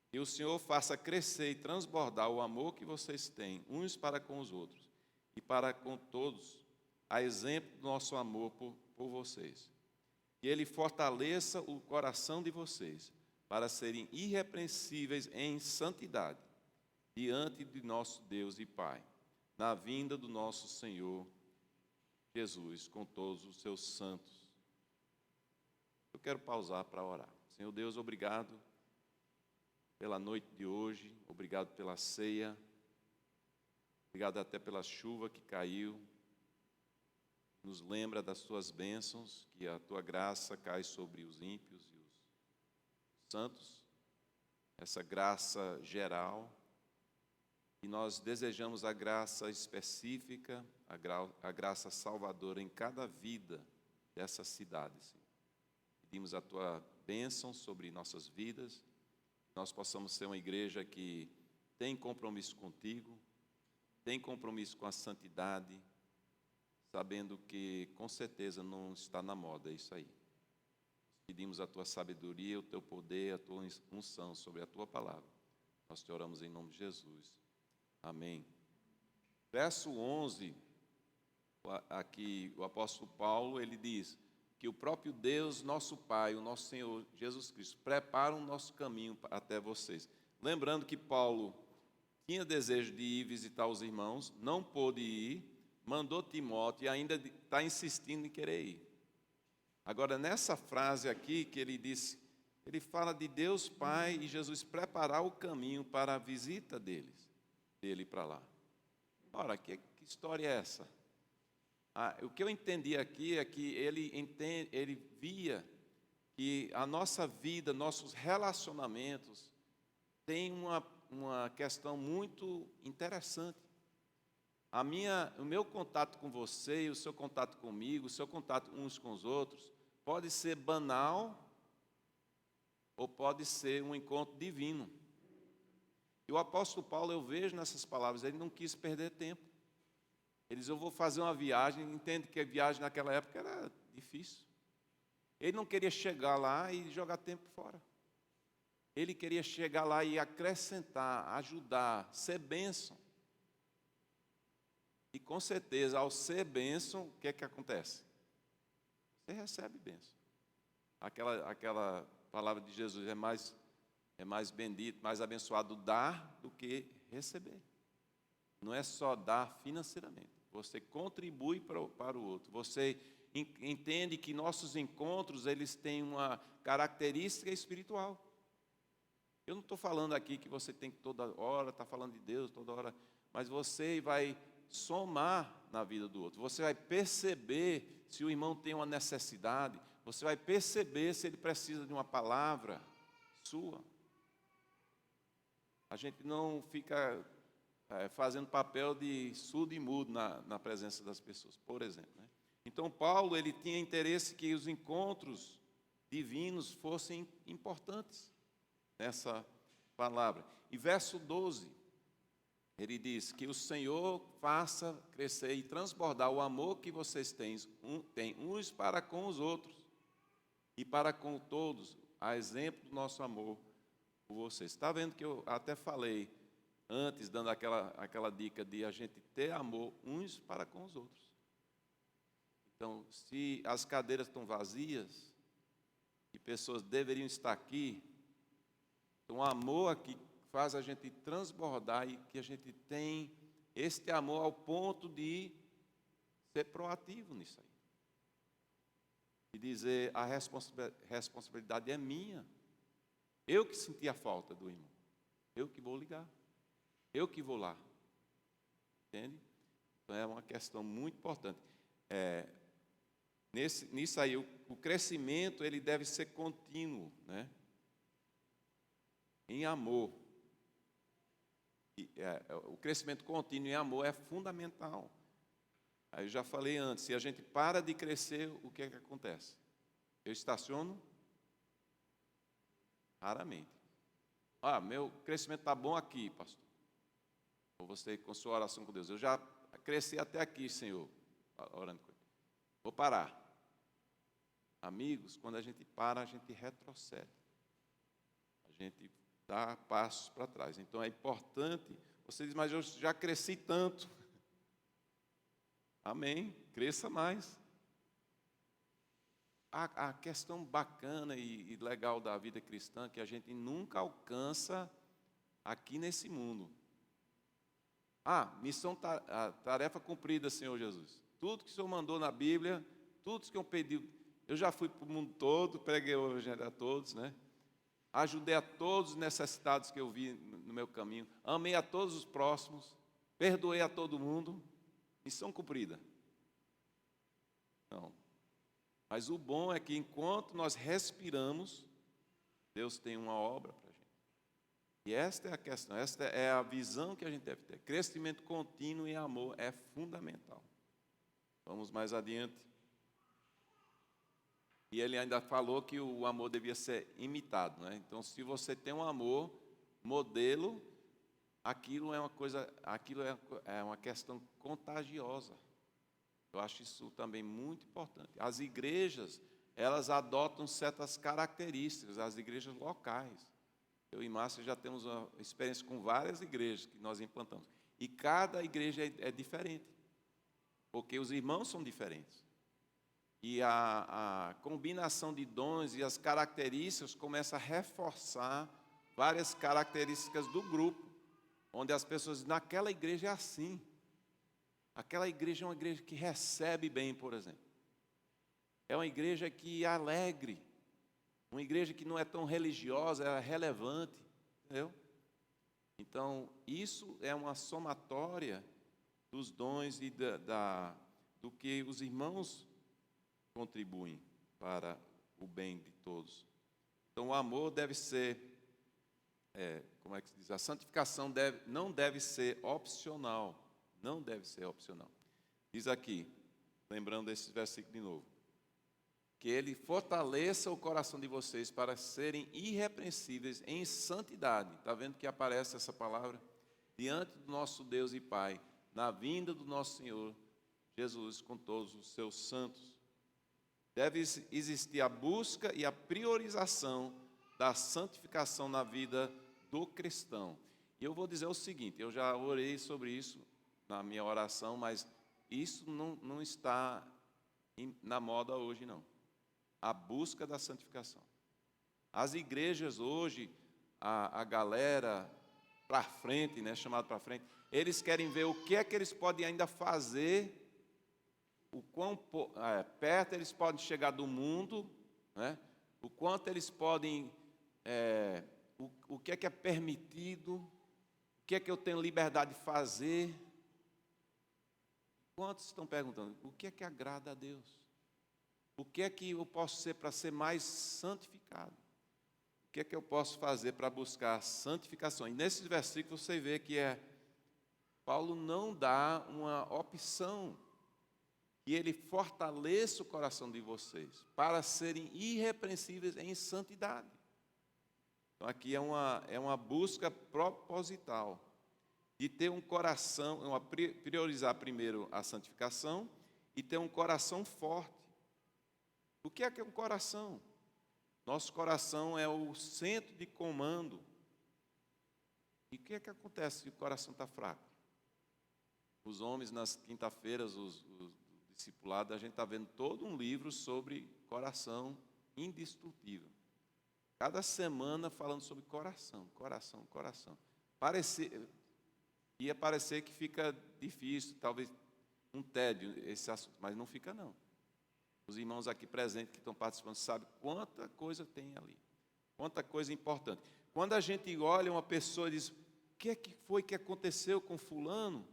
Que o Senhor faça crescer e transbordar o amor que vocês têm, uns para com os outros, e para com todos, a exemplo do nosso amor por vocês. Que Ele fortaleça o coração de vocês, para serem irrepreensíveis em santidade, diante de nosso Deus e Pai, na vinda do nosso Senhor Jesus, com todos os seus santos. Eu quero pausar para orar. Senhor Deus, obrigado pela noite de hoje, obrigado pela ceia, obrigado até pela chuva que caiu, nos lembra das tuas bênçãos, que a tua graça cai sobre os ímpios e os santos, essa graça geral, e nós desejamos a graça específica, a graça salvadora em cada vida dessa cidade, Senhor. Pedimos a tua bênção sobre nossas vidas, que nós possamos ser uma igreja que tem compromisso contigo, tem compromisso com a santidade, sabendo que com certeza não está na moda isso aí. Pedimos a tua sabedoria, o teu poder, a tua unção sobre a tua palavra. Nós te oramos em nome de Jesus. Amém. Verso 11, aqui o apóstolo Paulo, ele diz que o próprio Deus, nosso Pai, o nosso Senhor Jesus Cristo, prepara o nosso caminho até vocês. Lembrando que Paulo tinha desejo de ir visitar os irmãos, não pôde ir, mandou Timóteo e ainda está insistindo em querer ir. Agora, nessa frase aqui, que ele disse, Ele fala de Deus Pai e Jesus preparar o caminho para a visita dele para lá. Ora, que história é essa? O que eu entendi aqui é que ele via que a nossa vida, nossos relacionamentos, tem uma questão muito interessante. O meu contato com você, o seu contato comigo, o seu contato uns com os outros, pode ser banal ou pode ser um encontro divino. E o apóstolo Paulo, eu vejo nessas palavras, ele não quis perder tempo. Ele diz, eu vou fazer uma viagem, entende que a viagem naquela época era difícil. Ele não queria chegar lá e jogar tempo fora. Ele queria chegar lá e acrescentar, ajudar, ser bênção. E com certeza, ao ser bênção, o que é que acontece? Você recebe bênção. Aquela palavra de Jesus é mais bendito, mais abençoado dar do que receber. Não é só dar financeiramente. Você contribui para o outro. Você entende que nossos encontros, eles têm uma característica espiritual. Eu não estou falando aqui que você tem que toda hora estar falando de Deus, toda hora, mas você vai somar na vida do outro. Você vai perceber se o irmão tem uma necessidade, você vai perceber se ele precisa de uma palavra sua. A gente não fica fazendo papel de surdo e mudo na presença das pessoas, por exemplo, né? Então, Paulo, ele tinha interesse que os encontros divinos fossem importantes nessa palavra. E verso 12, ele diz que o Senhor faça crescer e transbordar o amor que vocês têm uns para com os outros e para com todos, a exemplo do nosso amor por vocês. Está vendo que eu até falei antes, dando aquela dica de a gente ter amor uns para com os outros. Então, se as cadeiras estão vazias e pessoas deveriam estar aqui, então o amor aqui faz a gente transbordar e que a gente tem este amor ao ponto de ser proativo nisso aí. E dizer, a responsabilidade é minha. Eu que senti a falta do irmão. Eu que vou ligar. Eu que vou lá. Entende? Então é uma questão muito importante. Nisso aí, o crescimento ele deve ser contínuo, né? Em amor. O crescimento contínuo em amor é fundamental. Aí eu já falei antes, se a gente para de crescer, o que é que acontece? Eu estaciono? Raramente. Meu crescimento está bom aqui, pastor. Ou você com sua oração com Deus. Eu já cresci até aqui, Senhor, orando com Ele. Vou parar. Amigos, quando a gente para, a gente retrocede. A gente dá passos para trás. Então é importante, você diz, mas eu já cresci tanto. Amém, cresça mais. A questão bacana e legal da vida cristã é que a gente nunca alcança aqui nesse mundo. Missão, tarefa cumprida, Senhor Jesus. Tudo que o Senhor mandou na Bíblia, tudo que eu pedi, eu já fui para o mundo todo, preguei o Evangelho a todos, né? Ajudei a todos os necessitados que eu vi no meu caminho, amei a todos os próximos, perdoei a todo mundo, missão cumprida. Não. Mas o bom é que enquanto nós respiramos, Deus tem uma obra para a gente. E esta é a questão, esta é a visão que a gente deve ter. Crescimento contínuo em amor é fundamental. Vamos mais adiante. E ele ainda falou que o amor devia ser imitado, né? Então, se você tem um amor modelo, aquilo é uma questão contagiosa. Eu acho isso também muito importante. As igrejas, elas adotam certas características, as igrejas locais. Eu e Márcia já temos uma experiência com várias igrejas que nós implantamos. E cada igreja é diferente, porque os irmãos são diferentes. E a combinação de dons e as características começa a reforçar várias características do grupo, onde as pessoas, naquela igreja é assim. Aquela igreja é uma igreja que recebe bem, por exemplo. É uma igreja que é alegre. Uma igreja que não é tão religiosa, é relevante, entendeu? Então, isso é uma somatória dos dons e do que os irmãos contribuem para o bem de todos. Então, o amor deve ser, como é que se diz? A santificação não deve ser opcional. Não deve ser opcional. Diz aqui, lembrando esse versículo de novo, que ele fortaleça o coração de vocês para serem irrepreensíveis em santidade. Está vendo que aparece essa palavra? Diante do nosso Deus e Pai, na vinda do nosso Senhor Jesus com todos os seus santos. Deve existir a busca e a priorização da santificação na vida do cristão. E eu vou dizer o seguinte, eu já orei sobre isso na minha oração, mas isso não está na moda hoje, não. A busca da santificação. As igrejas hoje, a galera para frente, né, chamado para frente, eles querem ver o que é que eles podem ainda fazer, o quão perto eles podem chegar do mundo, né, o quanto eles podem, o que é permitido, o que é que eu tenho liberdade de fazer. Quantos estão perguntando, o que é que agrada a Deus? O que é que eu posso ser para ser mais santificado? O que é que eu posso fazer para buscar santificação? E nesses versículos você vê que Paulo não dá uma opção que ele fortaleça o coração de vocês para serem irrepreensíveis em santidade. Então aqui é uma busca proposital de ter um coração, priorizar primeiro a santificação e ter um coração forte. O que é um coração? Nosso coração é o centro de comando. E o que é que acontece se o coração está fraco? Os homens, nas quinta-feiras, os discipulados, a gente está vendo todo um livro sobre coração indestrutível. Cada semana falando sobre coração. Ia parecer que fica difícil, talvez um tédio esse assunto, mas não fica não. Os irmãos aqui presentes que estão participando sabem quanta coisa tem ali, quanta coisa importante. Quando a gente olha uma pessoa e diz, o que é que foi que aconteceu com fulano?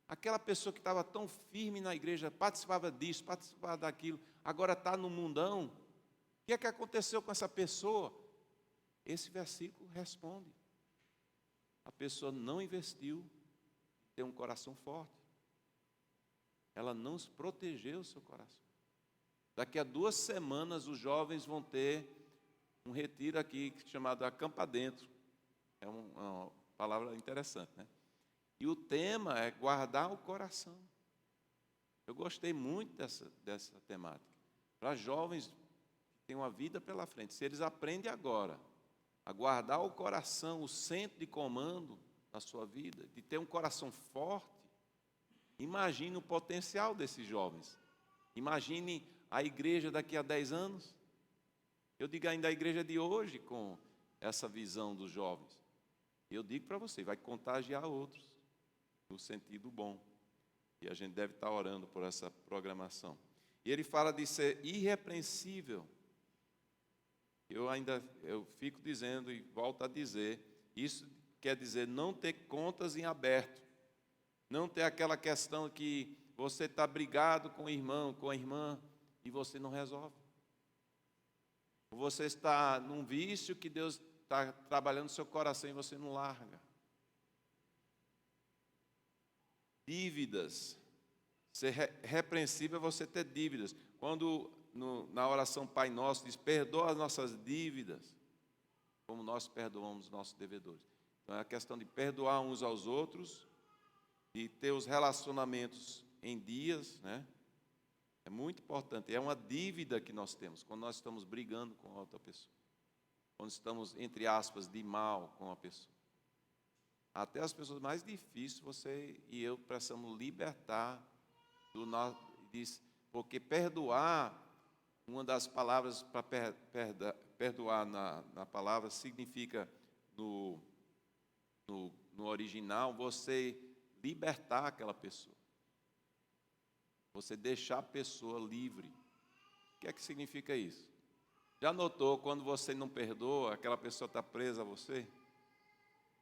Aquela pessoa que estava tão firme na igreja, participava disso, participava daquilo, agora está no mundão. O que é que aconteceu com essa pessoa? Esse versículo responde. A pessoa não investiu em ter um coração forte. Ela não protegeu o seu coração. Daqui a 2 semanas, os jovens vão ter um retiro aqui chamado Acampa Dentro. É uma palavra interessante, né? E o tema é guardar o coração. Eu gostei muito dessa temática. Para jovens que têm uma vida pela frente, se eles aprendem agora a guardar o coração, o centro de comando da sua vida, de ter um coração forte, imagine o potencial desses jovens. Imagine a igreja daqui a 10 anos. Eu digo ainda a igreja de hoje com essa visão dos jovens. Eu digo para você, vai contagiar outros, no sentido bom. E a gente deve estar orando por essa programação. E ele fala de ser irrepreensível. Eu fico dizendo e volto a dizer, isso quer dizer não ter contas em aberto. Não ter aquela questão que você está brigado com o irmão, com a irmã, e você não resolve. Você está num vício que Deus está trabalhando no seu coração e você não larga. Dívidas. Ser repreensível é você ter dívidas. Quando na oração Pai Nosso diz, perdoa as nossas dívidas, como nós perdoamos os nossos devedores. Então é a questão de perdoar uns aos outros, de ter os relacionamentos em dias, né? É muito importante, é uma dívida que nós temos, quando nós estamos brigando com outra pessoa. Quando estamos, entre aspas, de mal com a pessoa. Até as pessoas mais difíceis, você e eu precisamos libertar do nosso... Porque perdoar, uma das palavras para perdoar na palavra, significa, no original, você libertar aquela pessoa. Você deixar a pessoa livre. O que é que significa isso? Já notou quando você não perdoa, aquela pessoa está presa a você?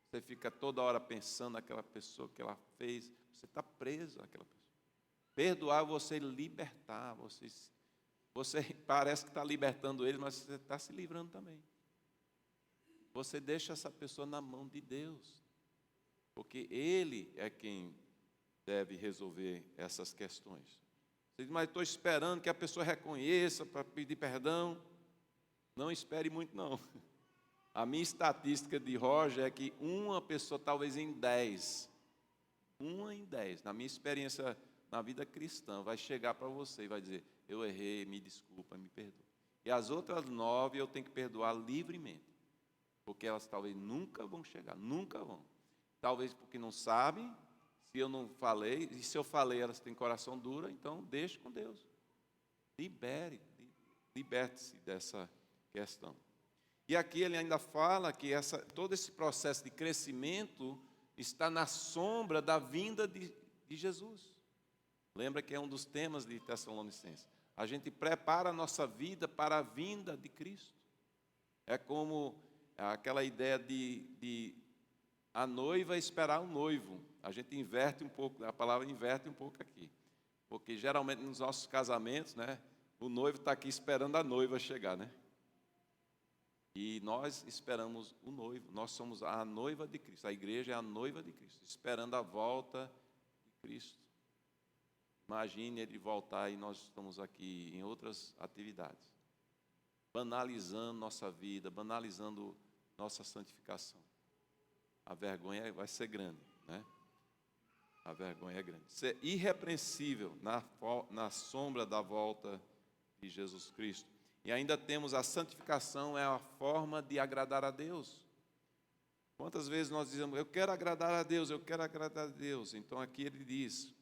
Você fica toda hora pensando naquela pessoa que ela fez. Você está preso àquela pessoa. Perdoar você libertar. Você parece que está libertando ele, mas você está se livrando também. Você deixa essa pessoa na mão de Deus. Porque Ele é quem deve resolver essas questões. Você diz, mas estou esperando que a pessoa reconheça para pedir perdão. Não espere muito, não. A minha estatística de Roger é que uma pessoa, talvez em 10, na minha experiência na vida cristã, vai chegar para você e vai dizer, eu errei, me desculpa, me perdoa. E as outras 9 eu tenho que perdoar livremente. Porque elas talvez nunca vão chegar, nunca vão. Talvez porque não sabem, se eu não falei, e se eu falei elas têm coração duro, então deixe com Deus. Liberte-se dessa questão. E aqui ele ainda fala que todo esse processo de crescimento está na sombra da vinda de Jesus. Lembra que é um dos temas de Tessalonicenses. A gente prepara a nossa vida para a vinda de Cristo. É como aquela ideia de a noiva esperar o noivo. A gente inverte um pouco, a palavra inverte um pouco aqui. Porque geralmente nos nossos casamentos, né, o noivo está aqui esperando a noiva chegar, né? E nós esperamos o noivo, nós somos a noiva de Cristo, a igreja é a noiva de Cristo, esperando a volta de Cristo. Imagine ele voltar e nós estamos aqui em outras atividades, banalizando nossa vida, banalizando nossa santificação. A vergonha vai ser grande, né? A vergonha é grande. Ser irrepreensível na sombra da volta de Jesus Cristo. E ainda temos a santificação, é a forma de agradar a Deus. Quantas vezes nós dizemos, eu quero agradar a Deus, eu quero agradar a Deus. Então aqui ele diz,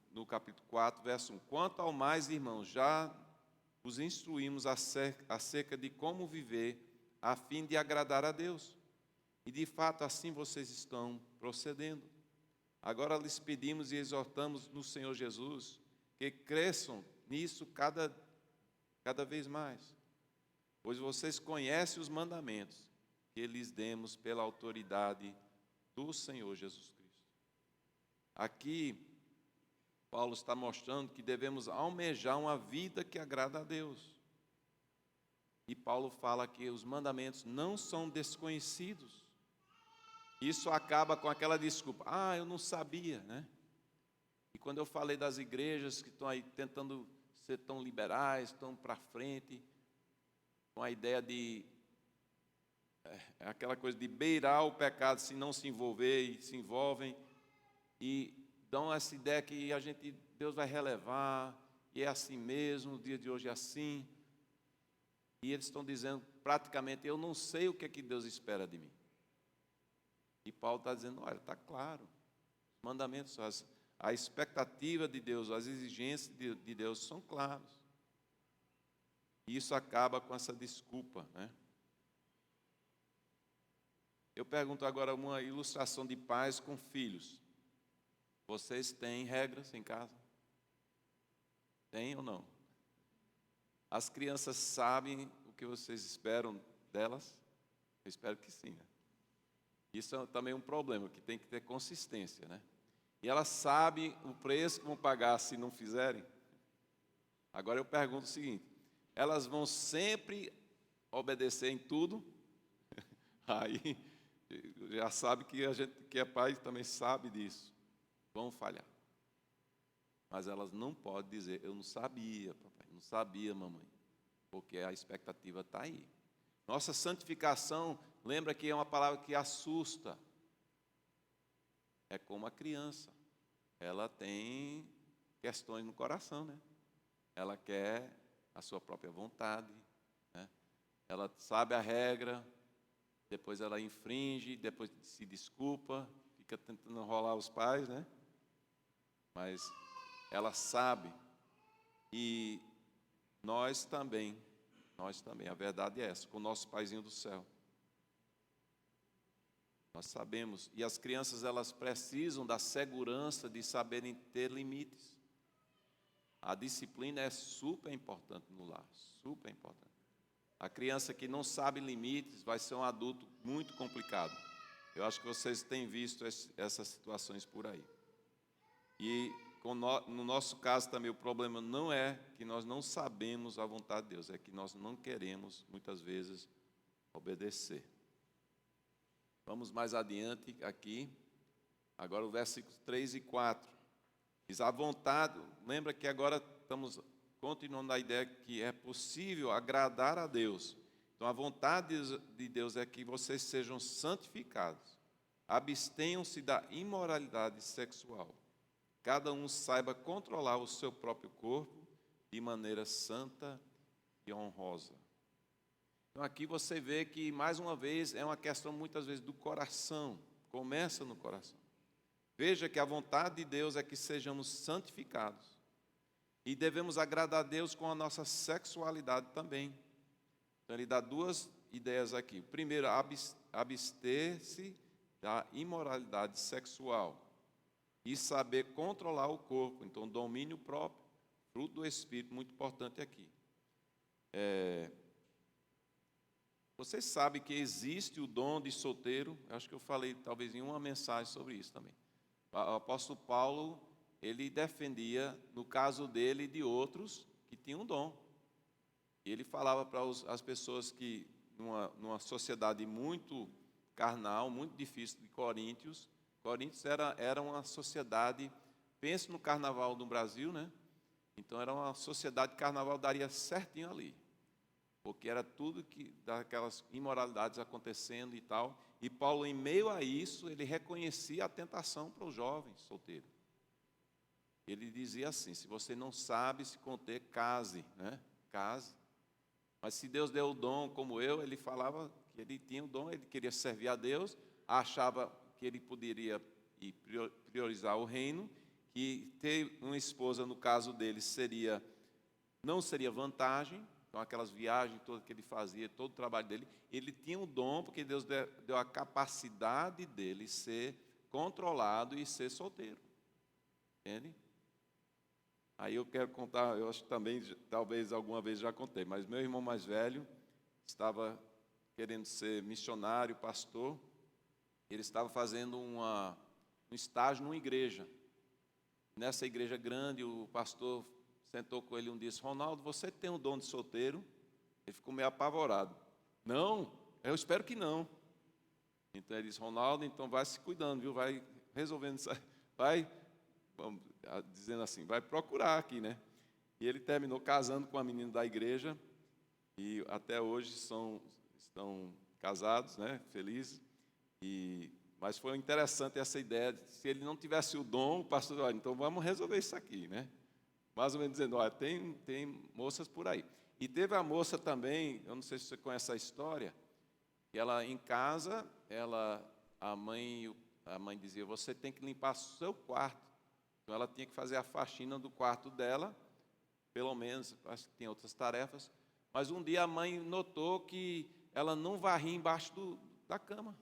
no capítulo 4, verso 1, quanto ao mais, irmãos, já os instruímos acerca de como viver, a fim de agradar a Deus. E de fato assim vocês estão procedendo. Agora lhes pedimos e exortamos no Senhor Jesus, que cresçam nisso cada vez mais, pois vocês conhecem os mandamentos que lhes demos pela autoridade do Senhor Jesus Cristo. Aqui, Paulo está mostrando que devemos almejar uma vida que agrada a Deus. E Paulo fala que os mandamentos não são desconhecidos. Isso acaba com aquela desculpa, eu não sabia, né? E quando eu falei das igrejas que estão aí tentando ser tão liberais, tão para frente, com a ideia de aquela coisa de beirar o pecado se não se envolver, e se envolvem, e dão essa ideia que Deus vai relevar, e é assim mesmo, o dia de hoje é assim, e eles estão dizendo praticamente, eu não sei o que é que Deus espera de mim. E Paulo está dizendo, olha, está claro, os mandamentos, a expectativa de Deus, as exigências de Deus são claras. E isso acaba com essa desculpa, né? Eu pergunto agora uma ilustração de pais com filhos. Vocês têm regras em casa? Tem ou não? As crianças sabem o que vocês esperam delas? Eu espero que sim, né? Isso é também um problema, que tem que ter consistência, né? E elas sabem o preço que vão pagar se não fizerem. Agora eu pergunto o seguinte, elas vão sempre obedecer em tudo? Aí já sabe que a gente que é pai também sabe disso. Vão falhar. Mas elas não podem dizer, eu não sabia, papai, não sabia, mamãe. Porque a expectativa está aí. Nossa santificação, lembra que é uma palavra que assusta. É como a criança. Ela tem questões no coração, né? Ela quer a sua própria vontade, né? Ela sabe a regra, depois ela infringe, depois se desculpa, fica tentando enrolar os pais, né? Mas ela sabe. E nós também, a verdade é essa, com o nosso paizinho do céu. Nós sabemos, e as crianças elas precisam da segurança de saberem ter limites. A disciplina é super importante no lar, super importante. A criança que não sabe limites vai ser um adulto muito complicado. Eu acho que vocês têm visto essas situações por aí. E no nosso caso também o problema não é que nós não sabemos a vontade de Deus, é que nós não queremos, muitas vezes, obedecer. Vamos mais adiante aqui. Agora o versículo 3 e 4. Diz a vontade, lembra que agora estamos continuando a ideia que é possível agradar a Deus. Então, a vontade de Deus é que vocês sejam santificados. Abstenham-se da imoralidade sexual. Cada um saiba controlar o seu próprio corpo de maneira santa e honrosa. Então, aqui você vê que, mais uma vez, é uma questão, muitas vezes, do coração. Começa no coração. Veja que a vontade de Deus é que sejamos santificados. E devemos agradar a Deus com a nossa sexualidade também. Então, ele dá duas ideias aqui. Primeiro, abster-se da imoralidade sexual e saber controlar o corpo. Então, domínio próprio, fruto do Espírito, muito importante aqui. Vocês sabem que existe o dom de solteiro. Acho que eu falei talvez em uma mensagem sobre isso também. O apóstolo Paulo, ele defendia, no caso dele e de outros, que tinham um dom. E ele falava para as pessoas que, numa sociedade muito carnal, muito difícil de Coríntios era uma sociedade, pense no carnaval do Brasil, né? Então era uma sociedade, carnaval daria certinho ali. Porque era tudo daquelas imoralidades acontecendo e tal. E Paulo, em meio a isso, ele reconhecia a tentação para os jovens solteiros. Ele dizia assim: se você não sabe se conter, case, né? Case. Mas se Deus deu o dom como ele falava que ele tinha o dom, ele queria servir a Deus, achava que ele poderia priorizar o reino, que ter uma esposa, no caso dele, não seria vantagem. Então, aquelas viagens todas que ele fazia, todo o trabalho dele, ele tinha um dom, porque Deus deu a capacidade dele ser controlado e ser solteiro. Entende? Aí eu quero contar, eu acho que também, talvez alguma vez já contei, mas meu irmão mais velho estava querendo ser missionário, pastor. Ele estava fazendo um estágio numa igreja. Nessa igreja grande, o pastor sentou com ele um dia e disse: Ronaldo, você tem um dom de solteiro? Ele ficou meio apavorado. Não, eu espero que não. Então ele disse: Ronaldo, então vai se cuidando, viu? Vai resolvendo isso. Vai, dizendo assim, vai procurar aqui, né? E ele terminou casando com a menina da igreja. E até hoje estão casados, né? Felizes. Mas foi interessante essa ideia. Se ele não tivesse o dom, o pastor, olha, então vamos resolver isso aqui, né? Mais ou menos dizendo, olha, tem moças por aí. E teve a moça também, eu não sei se você conhece a história, que ela em casa, a mãe dizia, você tem que limpar o seu quarto. Então ela tinha que fazer a faxina do quarto dela, pelo menos, acho que tem outras tarefas. Mas um dia a mãe notou que ela não varria embaixo da cama.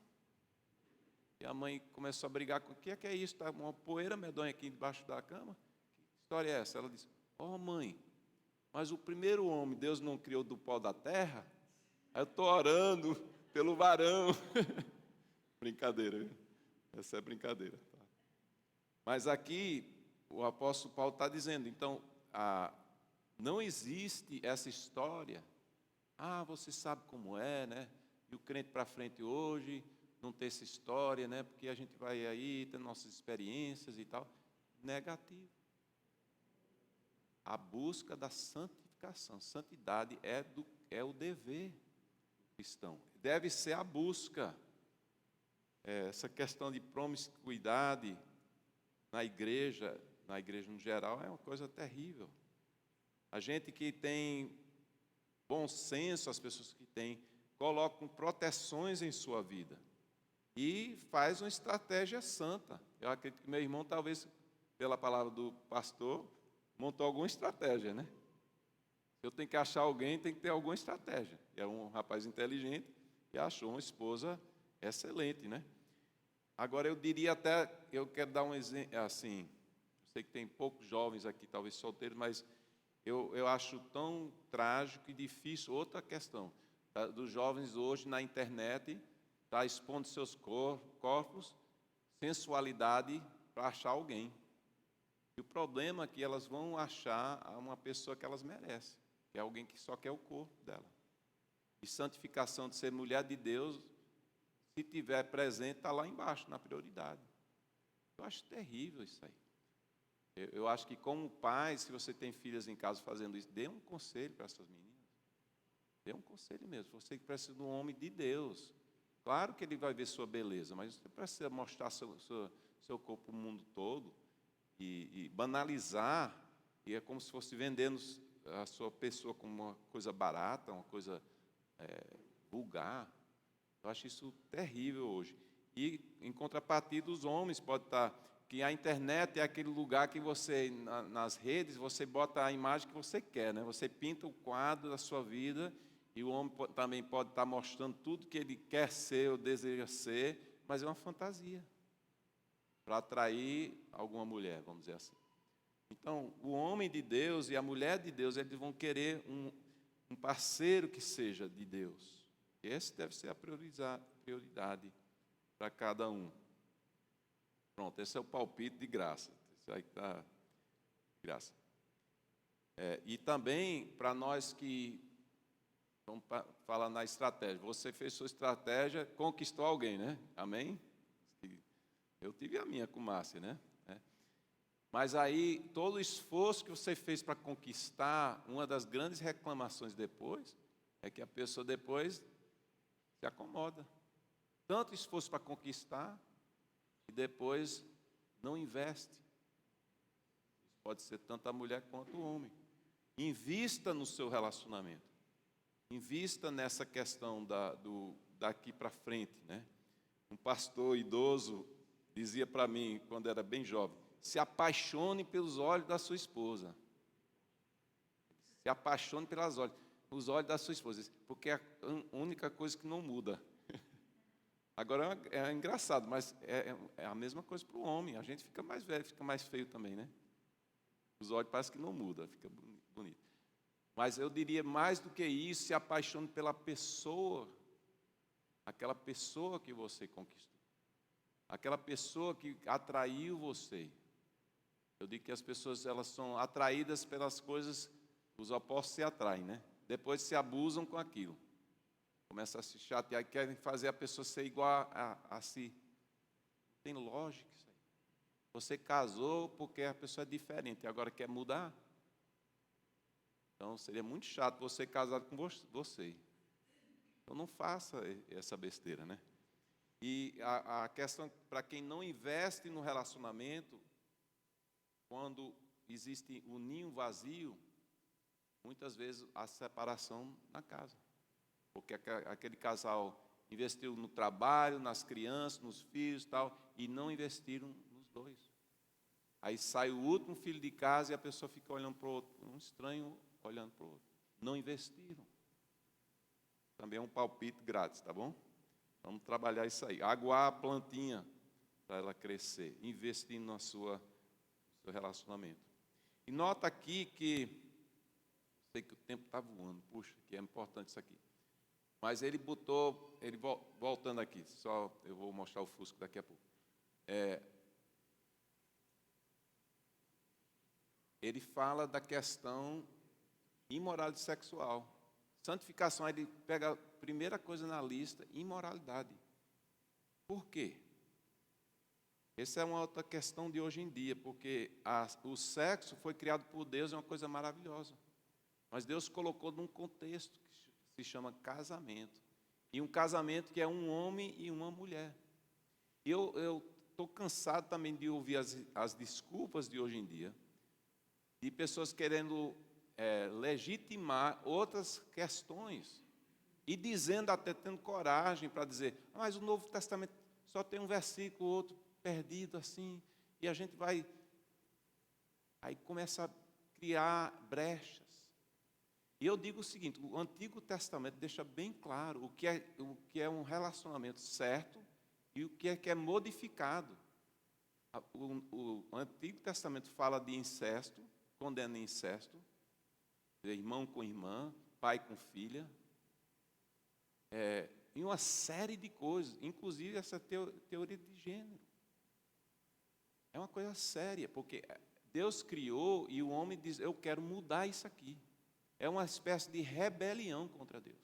E a mãe começou a brigar com o que é isso? Está uma poeira medonha aqui debaixo da cama? Que história é essa? Ela disse: mãe, mas o primeiro homem Deus não criou do pó da terra? Aí eu estou orando pelo varão. Brincadeira, viu? Essa é brincadeira. Tá? Mas aqui o apóstolo Paulo está dizendo, então, não existe essa história. Você sabe como é, né? E o crente para frente hoje não ter essa história, né? Porque a gente vai aí ter nossas experiências e tal. Negativo. A busca da santificação. Santidade é o dever cristão. Deve ser a busca. Essa questão de promiscuidade na igreja no geral, é uma coisa terrível. A gente que tem bom senso, as pessoas que têm, colocam proteções em sua vida. E faz uma estratégia santa. Eu acredito que meu irmão, talvez, pela palavra do pastor, montou alguma estratégia, né? Se eu tenho que achar alguém, tem que ter alguma estratégia. E é um rapaz inteligente e achou uma esposa excelente, né? Agora, eu diria até, eu quero dar um exemplo, assim, eu sei que tem poucos jovens aqui, talvez solteiros, mas eu acho tão trágico e difícil outra questão. dos jovens hoje na internet, está expondo seus corpos, sensualidade, para achar alguém. E o problema é que elas vão achar uma pessoa que elas merecem, que é alguém que só quer o corpo dela. E santificação de ser mulher de Deus, se tiver presente, está lá embaixo, na prioridade. Eu acho terrível isso aí. Eu acho que, como pai, se você tem filhas em casa fazendo isso, dê um conselho para essas meninas. Dê um conselho mesmo. Você que precisa de um homem de Deus. Claro que ele vai ver sua beleza, mas você precisa mostrar seu corpo para o mundo todo e banalizar. E é como se fosse vendendo a sua pessoa como uma coisa barata, uma coisa vulgar. Eu acho isso terrível hoje. E, em contrapartida, os homens podem estar... que a internet é aquele lugar que você, nas redes, você bota a imagem que você quer, né? Você pinta o quadro da sua vida e o homem também pode estar mostrando tudo que ele quer ser ou deseja ser, mas é uma fantasia para atrair alguma mulher, vamos dizer assim. Então, o homem de Deus e a mulher de Deus, eles vão querer um parceiro que seja de Deus. Esse deve ser a prioridade para cada um. Pronto, esse é o palpite de graça. Isso aí que está de graça. E também, para nós que, vamos falar na estratégia, você fez sua estratégia, conquistou alguém, né? Amém? Eu tive a minha com Márcia, né? Mas aí, todo o esforço que você fez para conquistar, uma das grandes reclamações depois, é que a pessoa depois se acomoda. Tanto esforço para conquistar, e depois não investe. Pode ser tanto a mulher quanto o homem. Invista no seu relacionamento. Invista nessa questão daqui para frente, né? Um pastor idoso dizia para mim, quando era bem jovem, se apaixone pelos olhos da sua esposa. Se apaixone os olhos da sua esposa, porque é a única coisa que não muda. Agora é engraçado, mas é a mesma coisa para o homem. A gente fica mais velho, fica mais feio também, né? Os olhos parece que não mudam, fica bonito. Mas eu diria mais do que isso, se apaixone pela pessoa, aquela pessoa que você conquistou, aquela pessoa que atraiu você. Eu digo que as pessoas elas são atraídas pelas coisas, os opostos se atraem, né? Depois se abusam com aquilo. Começa a se chatear e querem fazer a pessoa ser igual a si. Não tem lógica isso aí. Você casou porque a pessoa é diferente e agora quer mudar. Então, seria muito chato você casado com você. Então, não faça essa besteira, né? E a questão, para quem não investe no relacionamento, quando existe um ninho vazio, muitas vezes a separação na casa. Porque aquele casal investiu no trabalho, nas crianças, nos filhos e tal, e não investiram nos dois. Aí sai o último filho de casa e a pessoa fica olhando para o outro, um estranho olhando para o outro. Não investiram. Também é um palpite grátis, tá bom? Vamos trabalhar isso aí. Aguar a plantinha para ela crescer, investindo no seu relacionamento. E nota aqui que, sei que o tempo está voando, puxa, que é importante isso aqui. Mas ele botou, voltando aqui, só eu vou mostrar o Fusco daqui a pouco. Ele fala da questão imoralidade sexual. Santificação, ele pega a primeira coisa na lista, imoralidade. Por quê? Essa é uma outra questão de hoje em dia, porque o sexo foi criado por Deus, é uma coisa maravilhosa. Mas Deus colocou num contexto que se chama casamento. E um casamento que é um homem e uma mulher. E eu estou cansado também de ouvir as desculpas de hoje em dia, de pessoas querendo legitimar outras questões e dizendo, até tendo coragem para dizer, mas o Novo Testamento só tem um versículo, outro perdido assim, e a gente vai... Aí começa a criar brechas. E eu digo o seguinte, o Antigo Testamento deixa bem claro o que é um relacionamento certo e o que é modificado. O Antigo Testamento fala de incesto, condena incesto, irmão com irmã, pai com filha. em uma série de coisas, inclusive essa teoria de gênero. É uma coisa séria, porque Deus criou e o homem diz, eu quero mudar isso aqui. É uma espécie de rebelião contra Deus.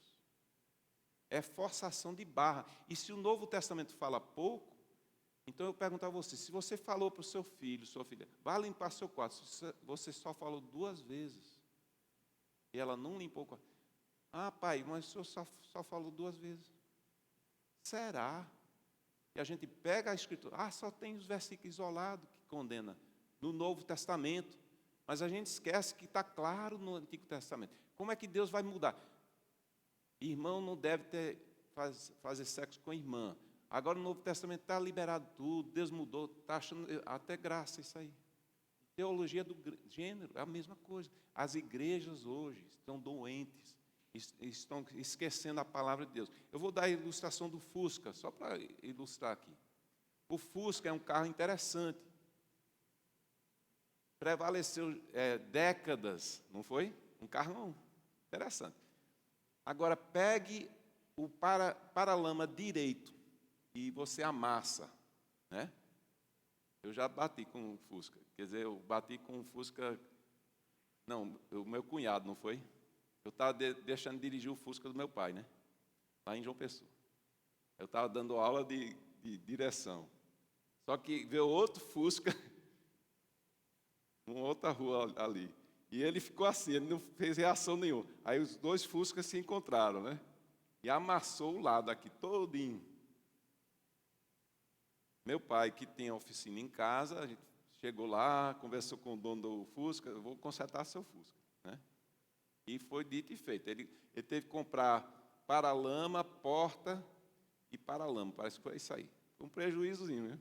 É forçação de barra. E se o Novo Testamento fala pouco, então eu pergunto a você, se você falou para o seu filho, sua filha, vá limpar seu quarto, você só falou 2 vezes, e ela não limpou o quarto. Ah, pai, mas o senhor só falou 2 vezes. Será? E a gente pega a Escritura, só tem os versículos isolados que condena no Novo Testamento, mas a gente esquece que está claro no Antigo Testamento. Como é que Deus vai mudar? Irmão não deve fazer sexo com irmã. Agora no Novo Testamento está liberado tudo, Deus mudou, está achando até graça isso aí. Teologia do gênero é a mesma coisa. As igrejas hoje estão doentes, estão esquecendo a palavra de Deus. Eu vou dar a ilustração do Fusca, só para ilustrar aqui. O Fusca é um carro interessante. Prevaleceu décadas, não foi? Um carro interessante. Agora, pegue o paralama direito e você amassa, né? Eu já bati com o Fusca. Quer dizer, eu bati com o Fusca... Não, o meu cunhado, não foi? Eu estava deixando dirigir o Fusca do meu pai, né? Lá em João Pessoa. Eu estava dando aula de direção. Só que veio outro Fusca, uma outra rua ali. E ele ficou assim, ele não fez reação nenhuma. Aí os 2 Fuscas se encontraram, né? E amassou o lado aqui todinho. Meu pai, que tinha oficina em casa, a gente chegou lá, conversou com o dono do Fusca, eu vou consertar seu Fusca, né? E foi dito e feito. Ele teve que comprar paralama, porta e paralama. Parece que foi isso aí. Foi um prejuízozinho, né?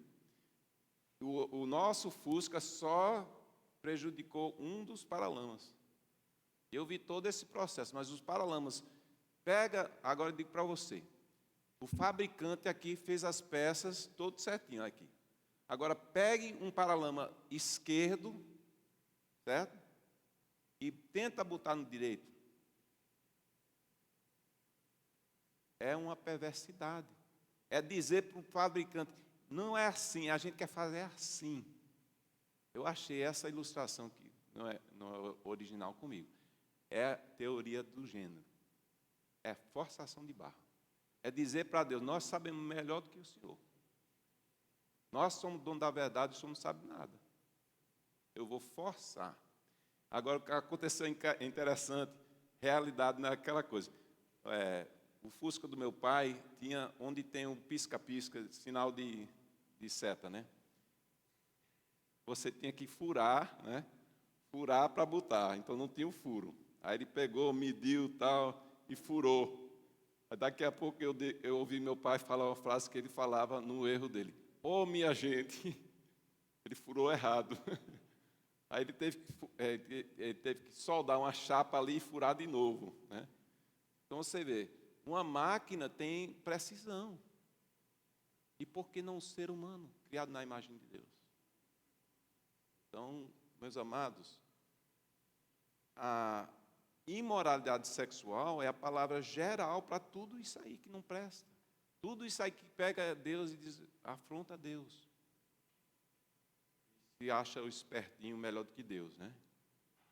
O nosso Fusca só prejudicou um dos paralamas. Eu vi todo esse processo, mas os paralamas... Agora eu digo para você. O fabricante aqui fez as peças todo certinho aqui. Agora pegue um paralama esquerdo, certo? E tenta botar no direito. É uma perversidade. É dizer para o fabricante, não é assim, a gente quer fazer assim. Eu achei essa ilustração que não é original comigo. É teoria do gênero. É forçação de barra. É dizer para Deus, nós sabemos melhor do que o Senhor. Nós somos dono da verdade, o Senhor não sabe nada. Eu vou forçar. Agora, o que aconteceu é interessante, realidade não é aquela coisa. O Fusca do meu pai tinha, onde tem o pisca-pisca, sinal de seta, né? Você tinha que furar, né? Furar para botar, então não tinha o furo. Aí ele pegou, mediu tal, e furou. Daqui a pouco eu ouvi meu pai falar uma frase que ele falava no erro dele. Minha gente, ele furou errado. Aí ele teve que soldar uma chapa ali e furar de novo, né? Então você vê, uma máquina tem precisão. E por que não um ser humano, criado na imagem de Deus? Então, meus amados, a imoralidade sexual é a palavra geral para tudo isso aí que não presta. Tudo isso aí que pega Deus e diz, afronta a Deus. Se acha o espertinho melhor do que Deus, né?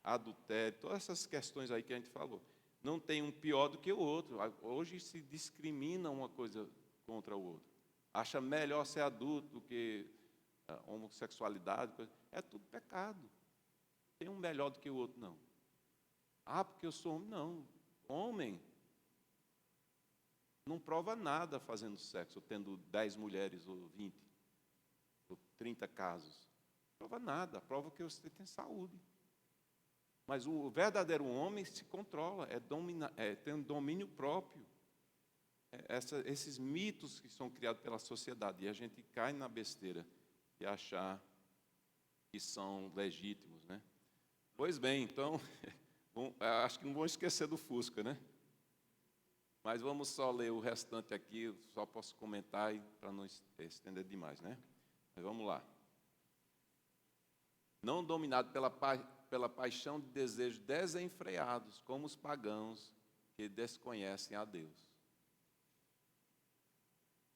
Adultério, todas essas questões aí que a gente falou. Não tem um pior do que o outro. Hoje se discrimina uma coisa contra o outro. Acha melhor ser adulto do que a homossexualidade. É tudo pecado. Não tem um melhor do que o outro, não. Porque eu sou homem. Não. Homem não prova nada fazendo sexo, tendo 10 mulheres, ou 20, ou 30 casos. Não prova nada. Prova que você tem saúde. Mas o verdadeiro homem se controla, tem um domínio próprio. Esses mitos que são criados pela sociedade, e a gente cai na besteira de achar que são legítimos, né? Pois bem, então, acho que não vão esquecer do Fusca, né? Mas vamos só ler o restante aqui, eu só posso comentar para não estender demais, né? Mas vamos lá. Não dominado pela paixão de desejos desenfreados, como os pagãos que desconhecem a Deus.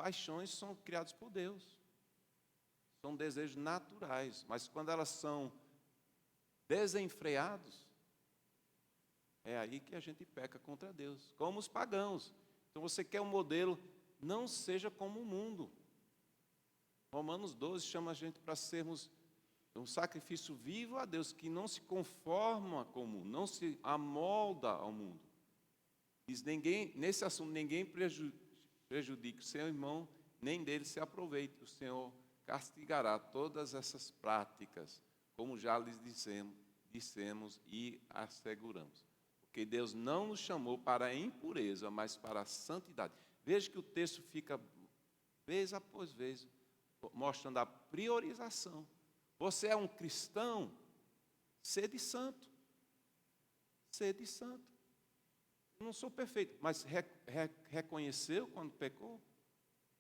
paixões são criadas por Deus. São desejos naturais, mas quando elas são desenfreados, é aí que a gente peca contra Deus, como os pagãos. Então você quer um modelo, não seja como o mundo. Romanos 12 chama a gente para sermos um sacrifício vivo a Deus, que não se conforma com o mundo, não se amolda ao mundo. Diz ninguém, nesse assunto, ninguém prejudique o seu irmão, nem dele se aproveite. O Senhor castigará todas essas práticas, como já lhes dissemos e asseguramos. Porque Deus não nos chamou para a impureza, mas para a santidade. Veja que o texto fica, vez após vez, mostrando a priorização. Você é um cristão, sede santo. Sede santo. Não sou perfeito, mas reconheceu quando pecou?